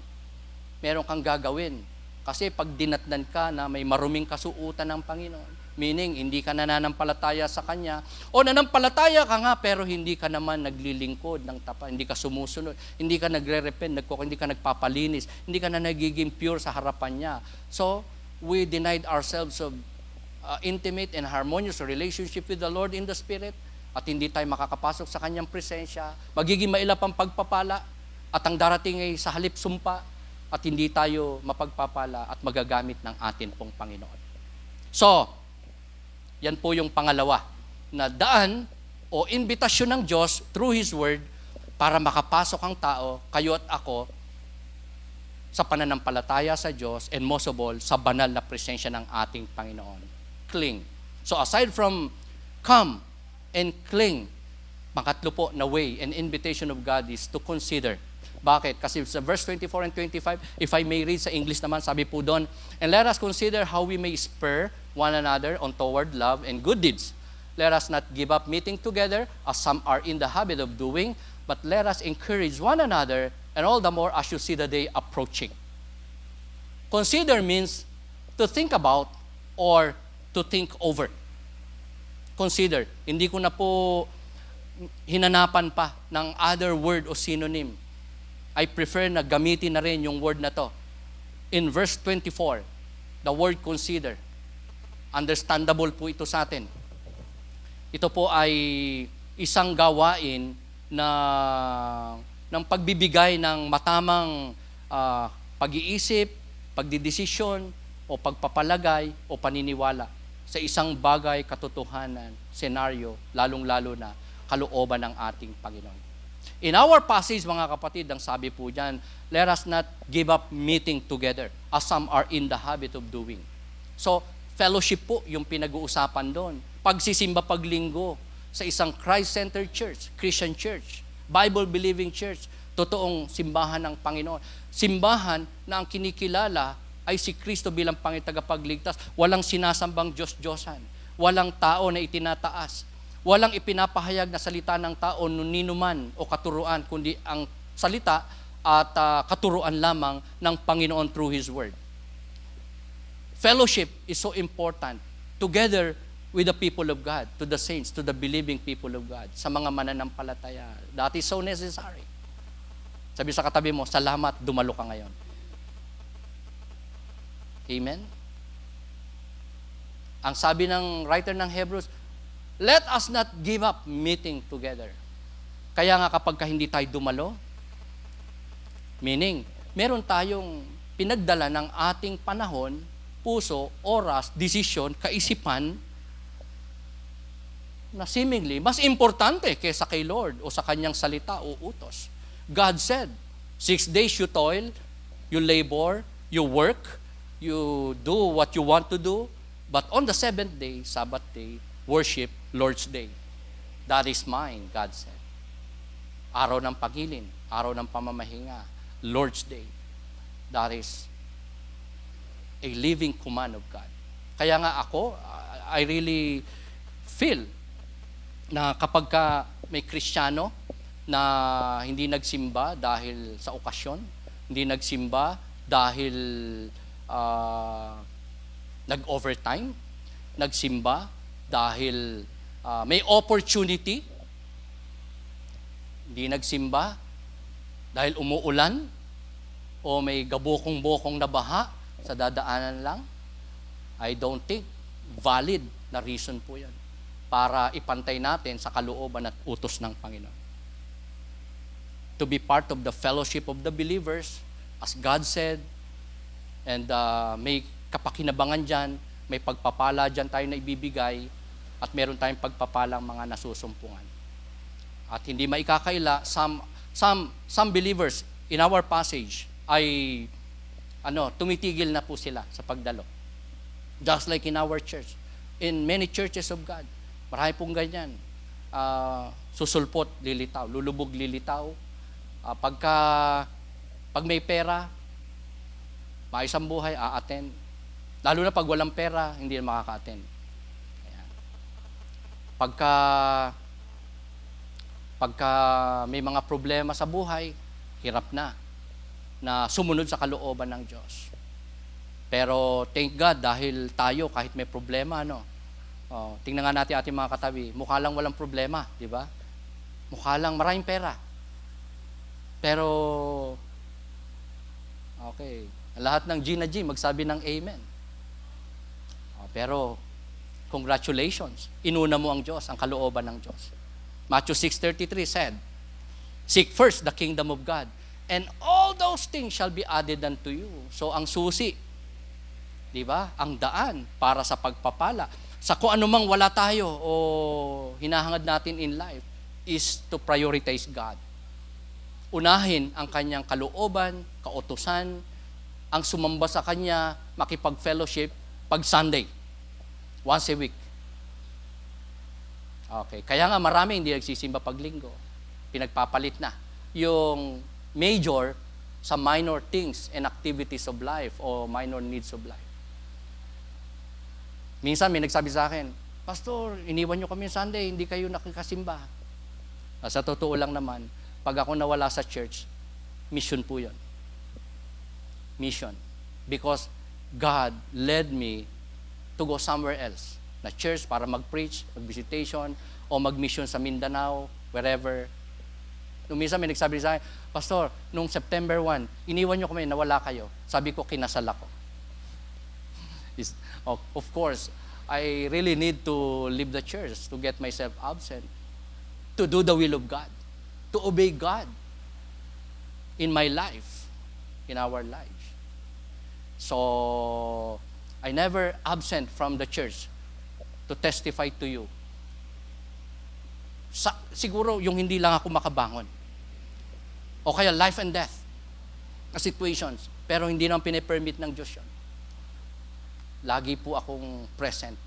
Meron kang gagawin. Kasi pag dinatnan ka na may maruming kasuutan ng Panginoon, meaning hindi ka nananampalataya sa Kanya, o nanampalataya ka nga pero hindi ka naman naglilingkod ng tapat, hindi ka sumusunod, hindi ka nagre-repent, hindi ka nagpapalinis, hindi ka na nagiging pure sa harapan Niya. So, we denied ourselves of intimate and harmonious relationship with the Lord in the Spirit, at hindi tayo makakapasok sa kanyang presensya, magiging mailap ang pagpapala, at ang darating ay sa halip sumpa, at hindi tayo mapagpapala at magagamit ng atin pong Panginoon. So, yan po yung pangalawa na daan o imbitasyon ng Diyos through His Word para makapasok ang tao, kayo at ako, sa pananampalataya sa Diyos, and most of all, sa banal na presensya ng ating Panginoon. Cling. So aside from come and cling, pangatlo po na way and invitation of God is to consider. Bakit? Kasi sa verse 24 and 25, if I may read sa English naman, sabi po doon, and let us consider how we may spur one another on toward love and good deeds. Let us not give up meeting together, as some are in the habit of doing, but let us encourage one another, and all the more as you see the day approaching. Consider means to think about or to think over. Consider. Hindi ko na po hinanapan pa ng other word o synonym. I prefer na gamitin na rin yung word na to. In verse 24, the word consider. Understandable po ito sa atin. Ito po ay isang gawain na ng pagbibigay ng matamang pag-iisip, pagdidesisyon, o pagpapalagay, o paniniwala sa isang bagay, katotohanan, senaryo, lalong-lalo na kalooban ng ating Panginoon. In our passage, mga kapatid, ang sabi po dyan, let us not give up meeting together, as some are in the habit of doing. So, fellowship po yung pinag-uusapan doon. Pagsisimba paglinggo sa isang Christ-centered church, Christian church, Bible-believing church, totoong simbahan ng Panginoon. Simbahan na ang kinikilala ay si Kristo bilang Panginoon tagapagligtas. Walang sinasambang Diyos-Diyosan. Walang tao na itinataas. Walang ipinapahayag na salita ng tao ninuman o katuruan, kundi ang salita at katuruan lamang ng Panginoon through His Word. Fellowship is so important together with the people of God, to the saints, to the believing people of God, sa mga mananampalataya. That is so necessary. Sabi sa katabi mo, salamat, dumalo ka ngayon. Amen? Ang sabi ng writer ng Hebrews, let us not give up meeting together. Kaya nga kapag hindi tayo dumalo, meaning, meron tayong pinagdala ng ating panahon, puso, oras, desisyon, kaisipan, na seemingly, mas importante kaysa kay Lord o sa kanyang salita o utos. God said, 6 days you toil, you labor, you work, you do what you want to do, but on the 7th day, Sabbath day, worship Lord's day. That is mine, God said. Araw ng pagilin, araw ng pamamahinga, Lord's day. That is a living command of God. Kaya nga ako, I really feel na kapag ka may Kristiyano na hindi nagsimba dahil sa okasyon, hindi nagsimba dahil nag-overtime, nagsimba dahil may opportunity, hindi nagsimba dahil umuulan o may gabokong-bokong na baha sa dadaanan lang, I don't think valid na reason po yan para ipantay natin sa kalooban at utos ng Panginoon. To be part of the fellowship of the believers, as God said, and may kapakinabangan dyan, may pagpapala dyan tayo na ibibigay, at meron tayong pagpapalang mga nasusumpungan. At hindi maikakaila, some believers in our passage ay tumitigil na po sila sa pagdalo. Just like in our church, in many churches of God, marami pong ganyan. Susulpot, lilitaw. Lulubog, lilitaw. Pag may pera, maayos ang buhay, a-attend. Lalo na pag walang pera, hindi na makaka-attend. Ayan. Pagka may mga problema sa buhay, hirap na sumunod sa kalooban ng Diyos. Pero thank God, dahil tayo, kahit may problema, tingnan nga natin ating mga katabi, mukha lang walang problema, di ba? Mukha lang maraming pera. Pero, okay, lahat ng G na G, magsabi ng amen. Pero, congratulations, inuna mo ang Diyos, ang kalooban ng Diyos. Matthew 6:33 said, seek first the kingdom of God, and all those things shall be added unto you. So, ang susi, di ba? Ang daan para sa pagpapala sa kung anumang wala tayo o hinahangad natin in life is to prioritize God. Unahin ang kanyang kalooban, kautusan, ang sumamba sa kanya, makipag-fellowship pag Sunday, once a week. Okay, kaya nga marami hindi nagsisimba pag linggo. Pinagpapalit na yung major sa minor things and activities of life o minor needs of life. Minsan may nagsabi sa akin, Pastor, iniwan nyo kami Sunday, hindi kayo nakikasimba. Sa totoo lang naman, pag ako nawala sa church, mission po yun. Mission. Because God led me to go somewhere else. Na church para mag-preach, mag-visitation, o mag-mission sa Mindanao, wherever. Nung minsan may nagsabi sa akin, Pastor, nung September 1, iniwan nyo kami, nawala kayo. Sabi ko, kinasal ako. Of course, I really need to leave the church to get myself absent, to do the will of God, to obey God in my life, in our lives. So, I never absent from the church to testify to you. Siguro yung hindi lang ako makabangon. O kaya life and death na situations, pero hindi naman pinipermit ng Diyos yun. Lagi po akong present.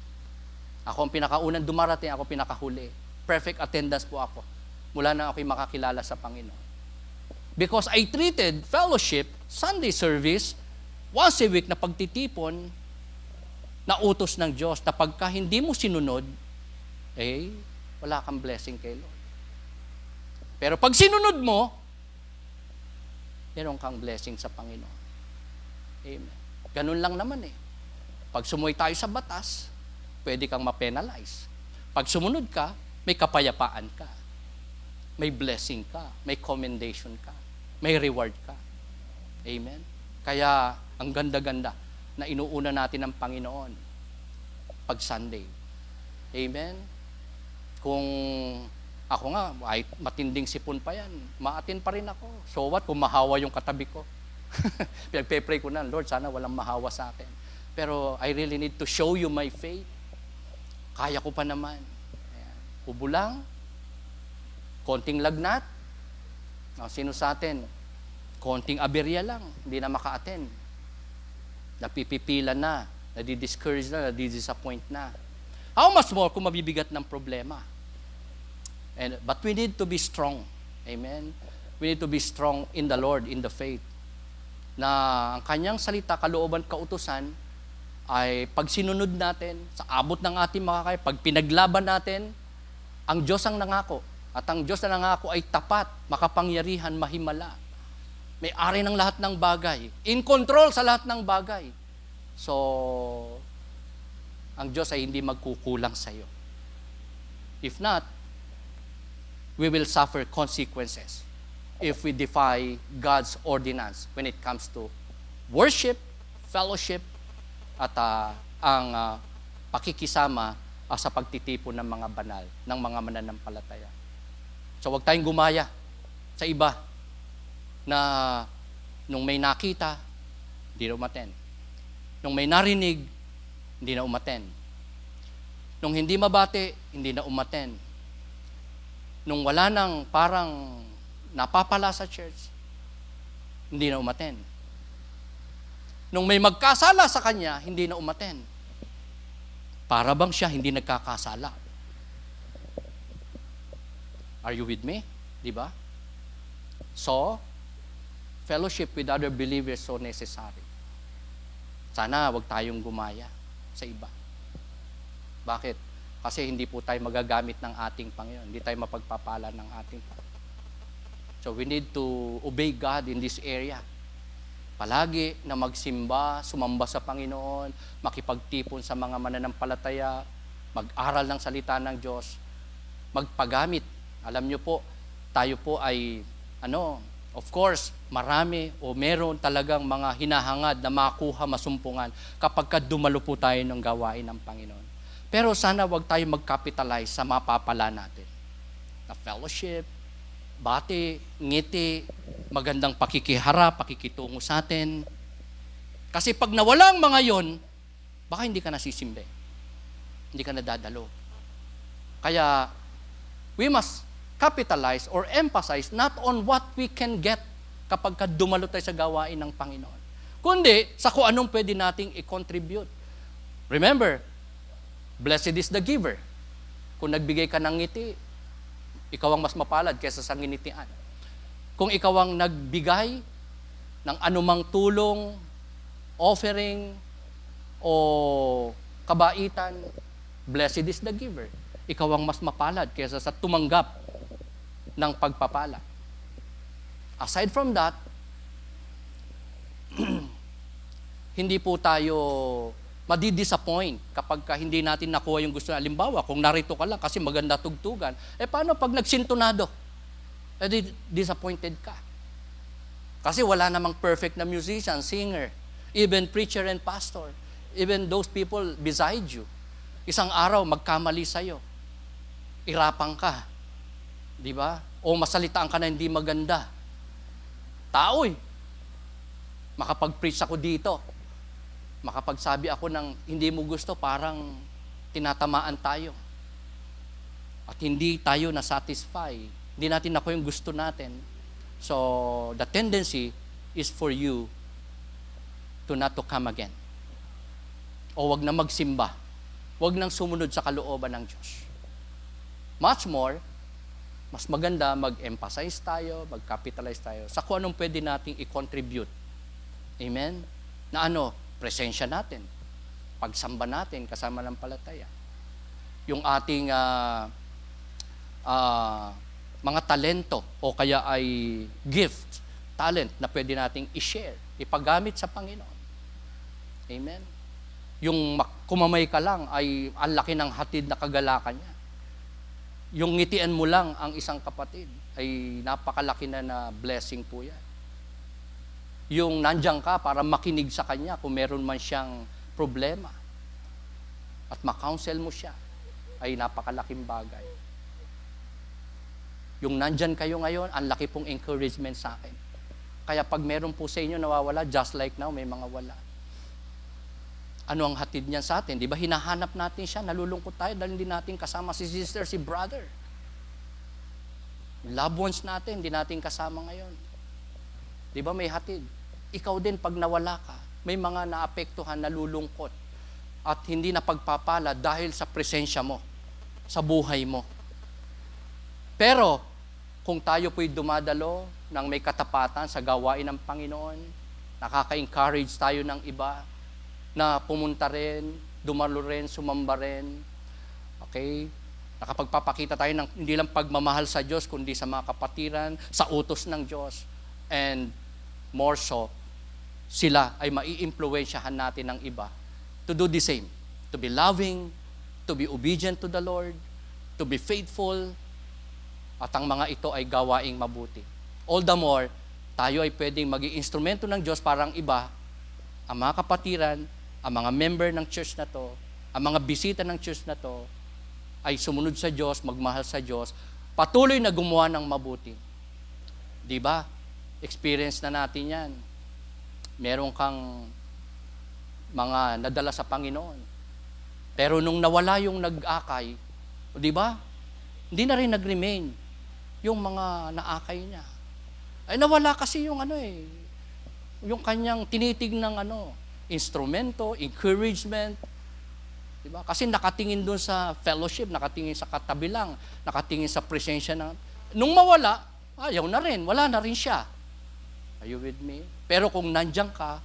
Ako ang pinakaunang dumarating, ako pinakahuli. Perfect attendance po ako. mula na ako'y makakilala sa Panginoon. Because I treated fellowship, Sunday service, once a week na pagtitipon, na utos ng Diyos, na pagka hindi mo sinunod, wala kang blessing kay Lord. Pero pag sinunod mo, meron kang blessing sa Panginoon. Amen. Ganun lang naman eh. Pag sumuway tayo sa batas, pwede kang ma-penalize. Pag sumunod ka, may kapayapaan ka. May blessing ka. May commendation ka. May reward ka. Amen. Kaya, ang ganda-ganda na inuuna natin ng Panginoon pag Sunday. Amen. Kung ako nga, ay matinding sipon pa yan, maatin pa rin ako. So what kung mahawa yung katabi ko? Pinagpe-pray ko na, Lord, sana walang mahawa sa akin. Pero I really need to show you my faith. Kaya ko pa naman. Ayan. Ubo lang, konting lagnat. Sino sa atin? Konting aberya lang, hindi na maka-attend. Napipipila na, nadi-discourage na, nadi-disappoint na. How much more kung mabibigat ng problema? But we need to be strong. Amen? We need to be strong in the Lord, in the faith. Na ang kanyang salita, kalooban, kautusan, ay pag sinunod natin, sa abot ng ating makakaya, pag pinaglaban natin, ang Diyos ang nangako. At ang Diyos na nangako ay tapat, makapangyarihan, mahimala. May-ari ng lahat ng bagay. In control sa lahat ng bagay. So, ang Diyos ay hindi magkukulang sa iyo. If not, we will suffer consequences if we defy God's ordinance when it comes to worship, fellowship, at ang pakikisama sa pagtitipon ng mga banal, ng mga mananampalataya. So, huwag tayong gumaya sa iba na nung may nakita, hindi na umaten. Nung may narinig, hindi na umaten. Nung hindi mabati, hindi na umaten. Nung wala nang parang napapala sa church, hindi na umaten. Nung may magkasala sa kanya, hindi na umaten. Para bang siya hindi nagkakasala? Are you with me? Di ba? So, fellowship with other believers so necessary. Sana wag tayong gumaya sa iba. Bakit? Kasi hindi po tayo magagamit ng ating Panginoon. Hindi tayo mapagpapala ng ating Panginoon. So we need to obey God in this area. Palagi na magsimba, sumamba sa Panginoon, makipagtipon sa mga mananampalataya, mag-aral ng salita ng Diyos, magpagamit. Alam niyo po, tayo po ay, of course, marami o meron talagang mga hinahangad na makuha, masumpungan kapag dumalo po tayo ng gawain ng Panginoon. Pero sana wag tayo mag-capitalize sa mapapala natin. Na fellowship, bati, ngiti, magandang pakikiharap, pakikitungo sa atin. Kasi pag nawala ang mga yon, baka hindi ka nasisimbe. Hindi ka nadadalo. Kaya, we must capitalize or emphasize not on what we can get kapag dumalo tayo sa gawain ng Panginoon, kundi sa kung anong pwede nating i-contribute. Remember, blessed is the giver. Kung nagbigay ka ng ngiti, ikaw ang mas mapalad kaysa sa nginitian. Kung ikaw ang nagbigay ng anumang tulong, offering, o kabaitan, blessed is the giver. Ikaw ang mas mapalad kaysa sa tumanggap ng pagpapala. Aside from that, hindi po tayo madi-disappoint kapag hindi natin nakuha yung gusto. Halimbawa, kung narito ka lang kasi maganda tugtugan, paano pag nagsintonado? Disappointed ka. Kasi wala namang perfect na musician, singer, even preacher and pastor, even those people beside you. Isang araw, magkamali sa'yo. Irapang ka. Di ba? O masalitaan ka na hindi maganda. Tao makapag-preach ako dito. Makapagsabi ako ng hindi mo gusto, parang tinatamaan tayo. At hindi tayo na-satisfy. Hindi natin nakuha yung gusto natin. So, the tendency is for you to not to come again. O wag na magsimba. Wag nang sumunod sa kalooban ng Diyos. Much more, Mas maganda mag-emphasize tayo, mag-capitalize tayo sa kung anong pwede nating i-contribute. Amen? Na ano, presensya natin, pagsamba natin kasama ng palataya. Yung ating mga talento o kaya ay gift, talent na pwede nating i-share, ipagamit sa Panginoon. Amen? Yung kumamay ka lang ay ang laki ng hatid na kagalakan niya. Yung ngitian mo lang ang isang kapatid ay napakalaki na blessing po yan. Yung nandiyan ka para makinig sa kanya kung meron man siyang problema at makounsel mo siya ay napakalaking bagay. Yung nandyan kayo ngayon, ang laki pong encouragement sa akin. Kaya pag meron po sa inyo nawawala, just like now, may mga wala. Ano ang hatid niyan sa atin? Di ba hinahanap natin siya, nalulungkot tayo dahil hindi natin kasama si sister, si brother. Loved ones natin, hindi natin kasama ngayon. Di ba may hatid? Ikaw din pag nawala ka, may mga naapektuhan, nalulungkot at hindi na pagpapala dahil sa presensya mo, sa buhay mo. Pero, kung tayo po'y dumadalo ng may katapatan sa gawain ng Panginoon, nakaka-encourage tayo ng iba, na pumunta rin, dumalo rin, sumamba rin. Okay? Nakapagpapakita tayo ng hindi lang pagmamahal sa Diyos, kundi sa mga kapatiran, sa utos ng Diyos. And more so, sila ay mai-impluwensyahan natin ng iba to do the same. To be loving, to be obedient to the Lord, to be faithful, at ang mga ito ay gawaing mabuti. All the more, tayo ay pwedeng maging instrumento ng Diyos para ang iba, ang mga kapatiran, ang mga member ng church na to, ang mga bisita ng church na to, ay sumunod sa Diyos, magmahal sa Diyos, patuloy na gumawa ng mabuti. Di ba? Experience na natin yan. Meron kang mga nadala sa Panginoon. Pero nung nawala yung nag-akay, di ba? Hindi na rin nag-remain yung mga naakay niya. Ay nawala kasi yung yung kanyang tinitignang instrumento, encouragement, di ba? Kasi nakatingin doon sa fellowship, nakatingin sa katabi lang, nakatingin sa presensya ng nung mawala, ayaw na rin, wala na rin siya. Are you with me? Pero kung nandiyan ka,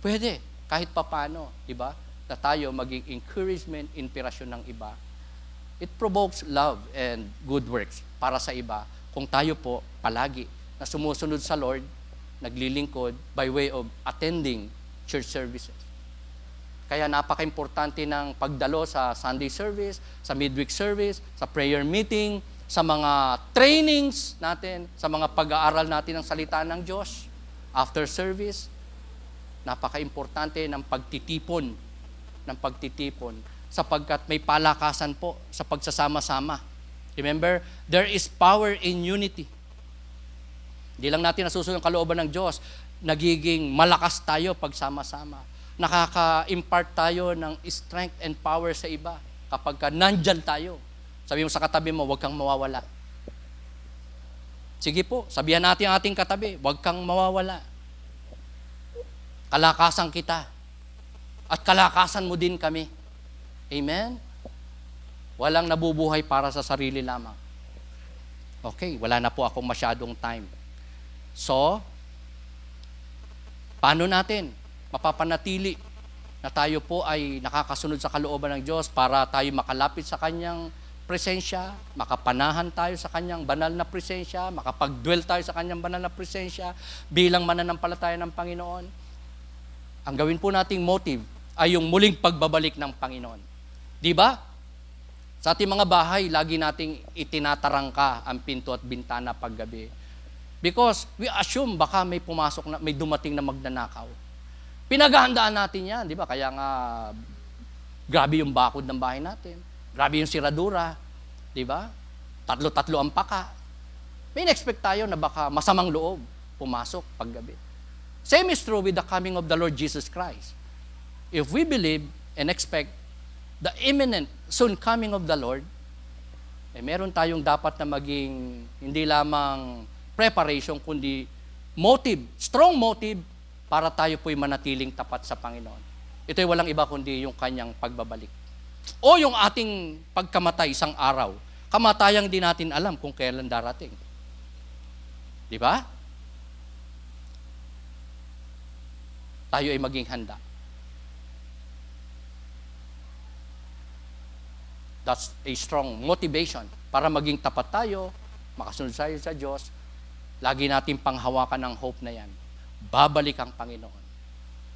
pwede kahit papano, di ba? Na tayo maging encouragement, inspirasyon ng iba. It provokes love and good works para sa iba kung tayo po palagi na sumusunod sa Lord, naglilingkod by way of attending church services. Kaya napaka-importante ng pagdalo sa Sunday service, sa midweek service, sa prayer meeting, sa mga trainings natin, sa mga pag-aaral natin ng salita ng Diyos, after service. Napaka-importante ng pagtitipon, sapagkat may palakasan po sa pagsasama-sama. Remember, there is power in unity. Hindi lang natin nasusunod ang kalooban ng Diyos, nagiging malakas tayo pagsama-sama. Nakaka-impart tayo ng strength and power sa iba kapag nandyan tayo. Sabi mo sa katabi mo, huwag kang mawawala. Sige po, sabihan natin ang ating katabi, huwag kang mawawala. Kalakasan kita. At kalakasan mo din kami. Amen? Walang nabubuhay para sa sarili lamang. Okay, wala na po akong masyadong time. So, paano natin mapapanatili na tayo po ay nakakasunod sa kalooban ng Diyos para tayo makalapit sa Kanyang presensya, makapanahan tayo sa Kanyang banal na presensya, makapag-dwell tayo sa Kanyang banal na presensya bilang mananampalataya ng Panginoon? Ang gawin po nating motive ay yung muling pagbabalik ng Panginoon. Di ba? Sa ating mga bahay, lagi nating itinatarangka ang pinto at bintana paggabi. Because we assume baka may pumasok na, may dumating na magnanakaw. Pinaghahandaan natin yan, di ba? Kaya nga, grabe yung bakod ng bahay natin. Grabe yung siradura, di ba? Tatlo-tatlo ang paka. May in-expect tayo na baka masamang loob pumasok paggabi. Same is true with the coming of the Lord Jesus Christ. If we believe and expect the imminent soon coming of the Lord, meron tayong dapat na maging hindi lamang preparation, kundi motive, strong motive para tayo po'y manatiling tapat sa Panginoon. Ito'y walang iba kundi yung Kanyang pagbabalik. O yung ating pagkamatay isang araw, Kamatayang di natin alam kung kailan darating. Di ba? Tayo ay maging handa. That's a strong motivation para maging tapat tayo, makasunod tayo sa Diyos. Lagi natin panghawakan ng hope na yan. Babalik ang Panginoon.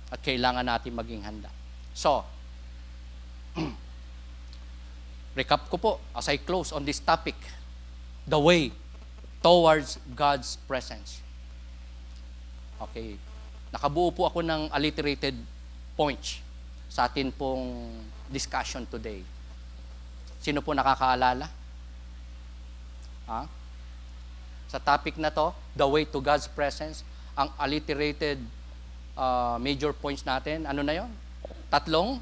At kailangan natin maging handa. So, recap ko po as I close on this topic, the way towards God's presence. Okay. Nakabuo po ako ng alliterated points sa atin pong discussion today. Sino po nakakaalala? Ha? Sa topic na to, the way to God's presence, ang alliterated major points natin, ano na yon? Tatlong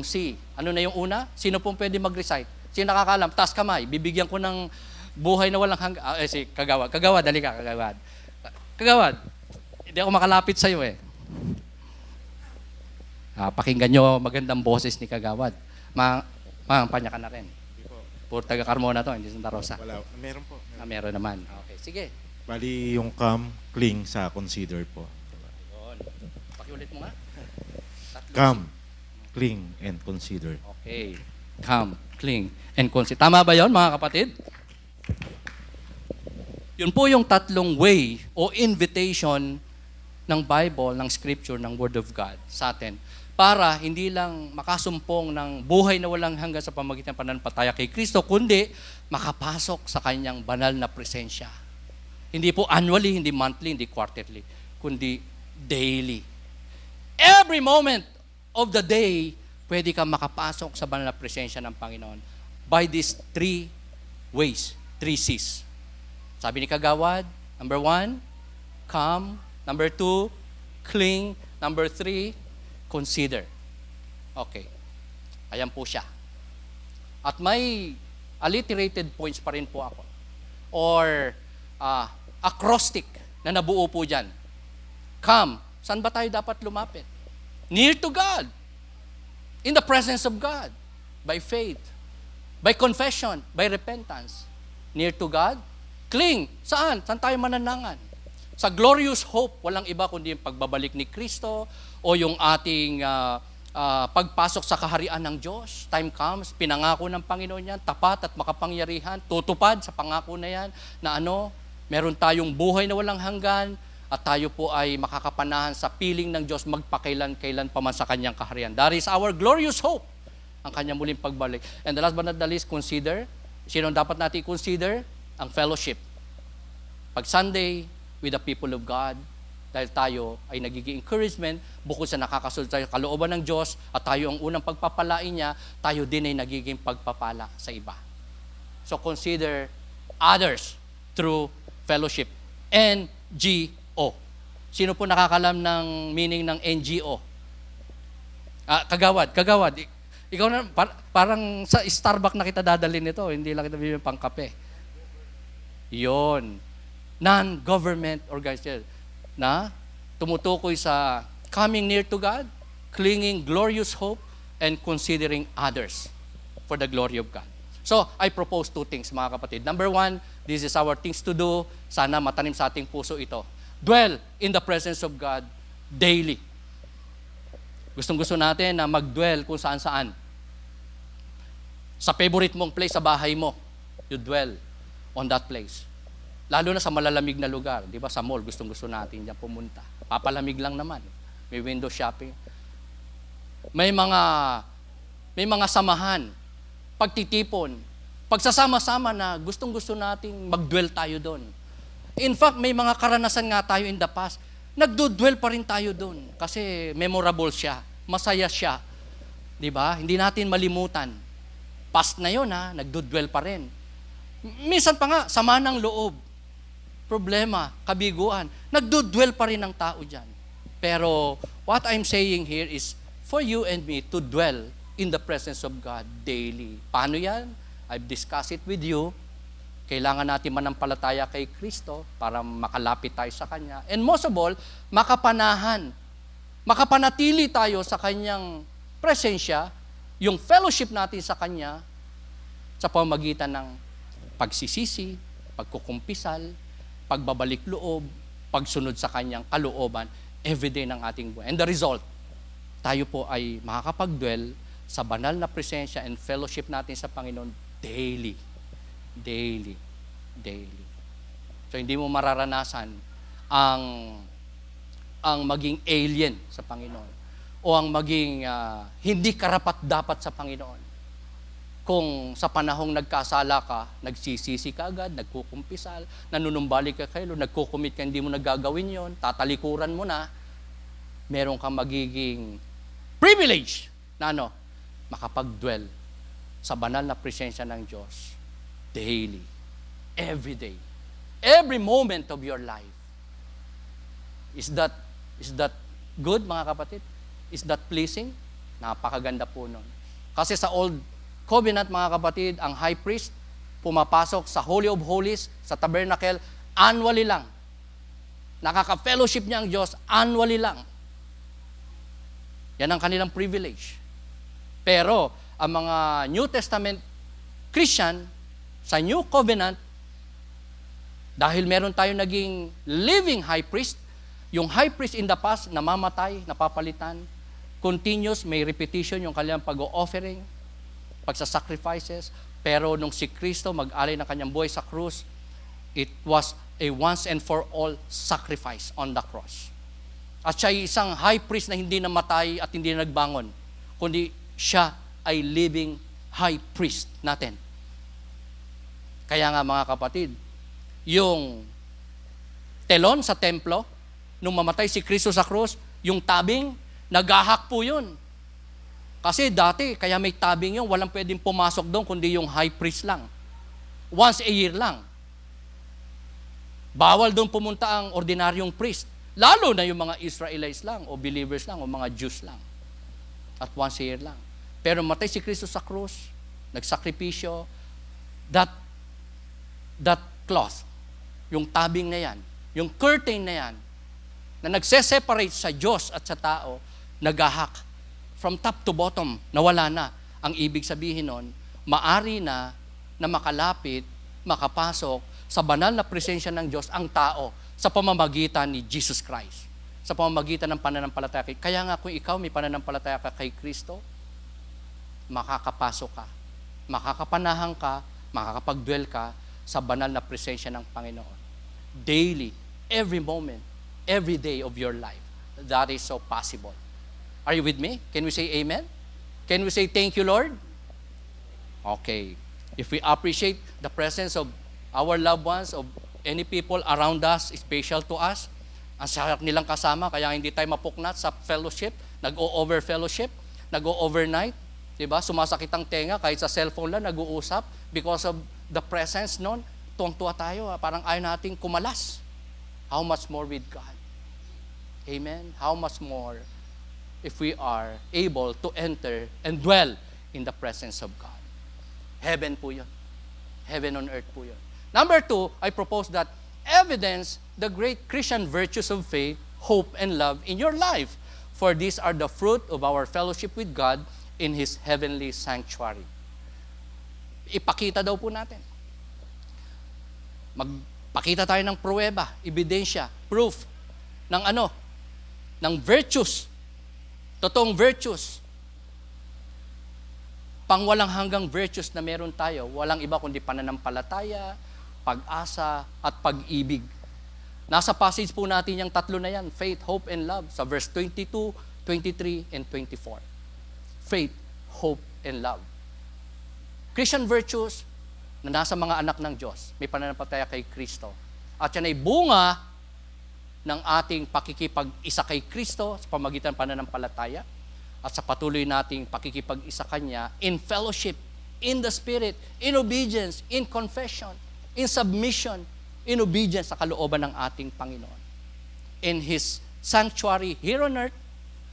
C. Ano na yung una? Sino pong pwede mag-recite? Sino nakakaalam? Taas kamay. Bibigyan ko ng buhay na walang hanggan. Si Kagawad. Kagawad, dali ka, Kagawad. Kagawad, hindi ako makalapit sa'yo eh. Pakinggan nyo magandang boses ni Kagawad. Panya ka na rin. Puro taga Carmona to, hindi Santa Rosa. Wala. Meron po. Meron naman. Okay, sige. Bali yung come, cling sa consider po. Yun. Pakiulit mo nga. Come, cling, and consider. Okay. Come, cling, and consider. Tama ba yon mga kapatid? Yun po yung tatlong way o invitation ng Bible, ng Scripture, ng Word of God sa atin para hindi lang makasumpong ng buhay na walang hanggan sa pamagitan ng pananampalataya kay Kristo, kundi makapasok sa kanyang banal na presensya. Hindi po annually, hindi monthly, hindi quarterly, kundi daily. Every moment of the day, pwede ka makapasok sa banal na presensya ng Panginoon by these three ways, 3 C's. Sabi ni Kagawad, number 1, come. Number 2, cling. Number 3, consider. Okay. Ayan po siya. At may alliterated points pa rin po ako. Or acrostic na nabuo po dyan. Come. Saan ba tayo dapat lumapit? Near to God. In the presence of God. By faith. By confession. By repentance. Near to God. Cling. Saan? Saan tayo mananangan? Sa glorious hope, walang iba kundi yung pagbabalik ni Kristo o yung ating pagpasok sa kaharian ng Diyos. Time comes, pinangako ng Panginoon yan, tapat at makapangyarihan, tutupad sa pangako na yan, na meron tayong buhay na walang hanggan at tayo po ay makakapanahan sa piling ng Diyos magpakailan-kailan pa man sa kanyang kaharian. That is our glorious hope, ang kanyang muling pagbalik. And the last but not the least, consider. Sino dapat natin consider? Ang fellowship. Pag Sunday, with the people of God, dahil tayo ay nagiging encouragement, bukod sa nakakasunod tayo kalooban ng Diyos, at tayo ang unang pagpapalain niya, tayo din ay nagiging pagpapala sa iba. So consider others through fellowship. NGO. Sino po nakakalam ng meaning ng NGO? Kagawad. Ikaw na, parang sa Starbucks na kita dadalhin nito, hindi lang kita bibigyan pang kape. Yon. Non-government organization na tumutukoy sa coming near to God, clinging glorious hope, and considering others for the glory of God. So, I propose 2 things, mga kapatid. Number 1, this is our things to do. Sana matanim sa ating puso ito. Dwell in the presence of God daily. Gustong-gusto natin na mag-dwell kung saan-saan. Sa favorite mong place sa bahay mo, you dwell on that place. Lalo na sa malalamig na lugar. Di ba sa mall, gustong-gusto natin diyan pumunta. Papalamig lang naman. May window shopping. May mga samahan, pagtitipon, pagsasama-sama na gustong-gusto nating mag-dwell tayo doon. In fact, may mga karanasan nga tayo in the past. Nagdo-dwell pa rin tayo doon kasi memorable siya, masaya siya. Di ba? Hindi natin malimutan. Past na yun nagdo-dwell pa rin. Minsan pa nga, sama ng loob. Problema, kabiguan, nagdo-dwell pa rin ang tao dyan. Pero what I'm saying here is for you and me to dwell in the presence of God daily. Paano yan? I've discussed it with you. Kailangan natin manampalataya kay Kristo para makalapit tayo sa Kanya. And most of all, makapanatili tayo sa Kanyang presensya, yung fellowship natin sa Kanya, sa pamamagitan ng pagsisisi, pagkukumpisal, pagbabalik loob, pagsunod sa kanyang kalooban everyday ng ating buhay. And the result, tayo po ay makakapag-dwell sa banal na presensya and fellowship natin sa Panginoon daily. Daily. Daily. So hindi mo mararanasan ang maging alien sa Panginoon o ang maging hindi karapat-dapat sa Panginoon. Kung sa panahong nagkasala ka, nagsisisi ka agad, nagkukumpisal, nanunumbalik ka kay Lord, nagkukumit ka, hindi mo nagagawin yon, tatalikuran mo na, meron kang magiging privilege na makapag-dwell sa banal na presensya ng Diyos daily, every day, every moment of your life. Is that good, mga kapatid? Is that pleasing? Napakaganda po nun. Kasi sa Old Covenant, mga kapatid, ang high priest pumapasok sa Holy of Holies, sa tabernacle, annually lang. Nakaka-fellowship niya ang Diyos, annually lang. Yan ang kanilang privilege. Pero, ang mga New Testament Christian, sa New Covenant, dahil meron tayo naging living high priest, yung high priest in the past, namamatay, napapalitan, continuous, may repetition yung kanilang pag-offering, pagsasacrifices, pero nung si Kristo mag-alay ng kanyang buhay sa krus, it was a once and for all sacrifice on the cross. At siya ay isang high priest na hindi namatay at hindi nagbangon, kundi siya ay living high priest natin. Kaya nga, mga kapatid, yung telon sa templo, nung mamatay si Kristo sa krus, yung tabing, naghahak po yun. Kasi dati, kaya may tabing yun, walang pwedeng pumasok doon, kundi yung high priest lang. Once a year lang. Bawal doon pumunta ang ordinaryong priest. Lalo na yung mga Israelites lang, o believers lang, o mga Jews lang. At once a year lang. Pero matay si Kristo sa krus, nagsakripisyo, that cloth, yung tabing na yan, yung curtain na yan, na nagse-separate sa Diyos at sa tao, naghahak. From top to bottom, nawala na. Ang ibig sabihin nun, maari na makalapit, makapasok sa banal na presensya ng Diyos ang tao sa pamamagitan ni Jesus Christ. Sa pamamagitan ng pananampalataya. Kaya nga kung ikaw may pananampalataya ka kay Kristo, makakapasok ka, makakapanahan ka, makakapag-dwell ka sa banal na presensya ng Panginoon. Daily, every moment, every day of your life. That is so possible. Are you with me? Can we say amen? Can we say thank you, Lord? Okay. If we appreciate the presence of our loved ones, of any people around us, special to us, ang sarap nilang kasama, kaya hindi tayo mapuknat sa fellowship, nag-o-over fellowship, nag-o-overnight, diba? Sumasakit ang tenga, kahit sa cellphone lang, nag-uusap, because of the presence nun, tuwang-tuwa tayo, parang ayaw nating kumalas. How much more with God? Amen? How much more if we are able to enter and dwell in the presence of God. Heaven po yun. Heaven on earth po yun. Number 2, I propose that evidence the great Christian virtues of faith, hope, and love in your life. For these are the fruit of our fellowship with God in His heavenly sanctuary. Ipakita daw po natin. Magpakita tayo ng pruweba, ebidensya, proof ng ng virtues. Totoong virtues. Pangwalang hanggang virtues na meron tayo, walang iba kundi pananampalataya, pag-asa, at pag-ibig. Nasa passage po natin yung tatlo na yan, faith, hope, and love, sa verse 22, 23, and 24. Faith, hope, and love. Christian virtues na nasa mga anak ng Diyos, may pananampalataya kay Kristo. At yan ay bunga ng ating pakikipag-isa kay Kristo sa pamagitan ng pananampalataya at sa patuloy nating pakikipag-isa Kanya in fellowship, in the Spirit, in obedience, in confession, in submission, in obedience sa kalooban ng ating Panginoon. In His sanctuary here on earth,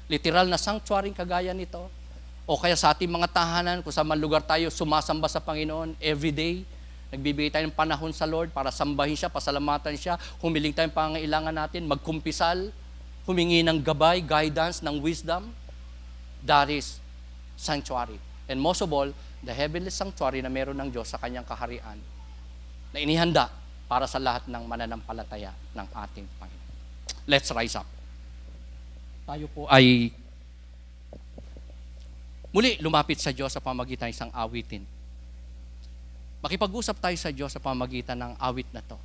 literal na sanctuary kagaya nito, o kaya sa ating mga tahanan, kung sa man lugar tayo sumasamba sa Panginoon every day, nagbibigay tayo ng panahon sa Lord para sambahin siya, pasalamatan siya, humiling tayong pangangailangan natin, magkumpisal, humingi ng gabay, guidance, ng wisdom. That is sanctuary. And most of all, the heavenly sanctuary na meron ng Diyos sa kanyang kaharian na inihanda para sa lahat ng mananampalataya ng ating Panginoon. Let's rise up. Tayo po ay muli lumapit sa Diyos sa pamamagitan ng isang awitin. Makipag-usap tayo sa Diyos sa pamamagitan ng awit na to,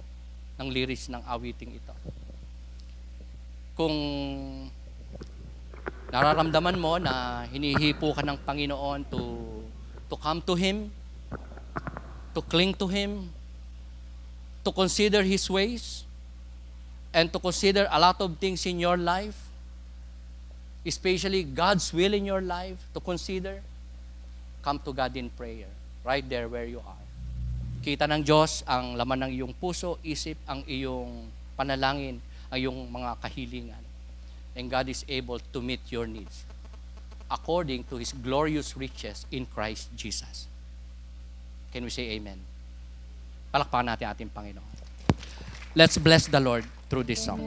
ng lyrics ng awiting ito. Kung nararamdaman mo na hinihipo ka ng Panginoon to come to Him, to cling to Him, to consider His ways, and to consider a lot of things in your life, especially God's will in your life, to consider, come to God in prayer, right there where you are. Kita ng Diyos ang laman ng iyong puso, isip, ang iyong panalangin, ang iyong mga kahilingan. And God is able to meet your needs according to His glorious riches in Christ Jesus. Can we say amen? Palakpakan natin ating Panginoon. Let's bless the Lord through this song.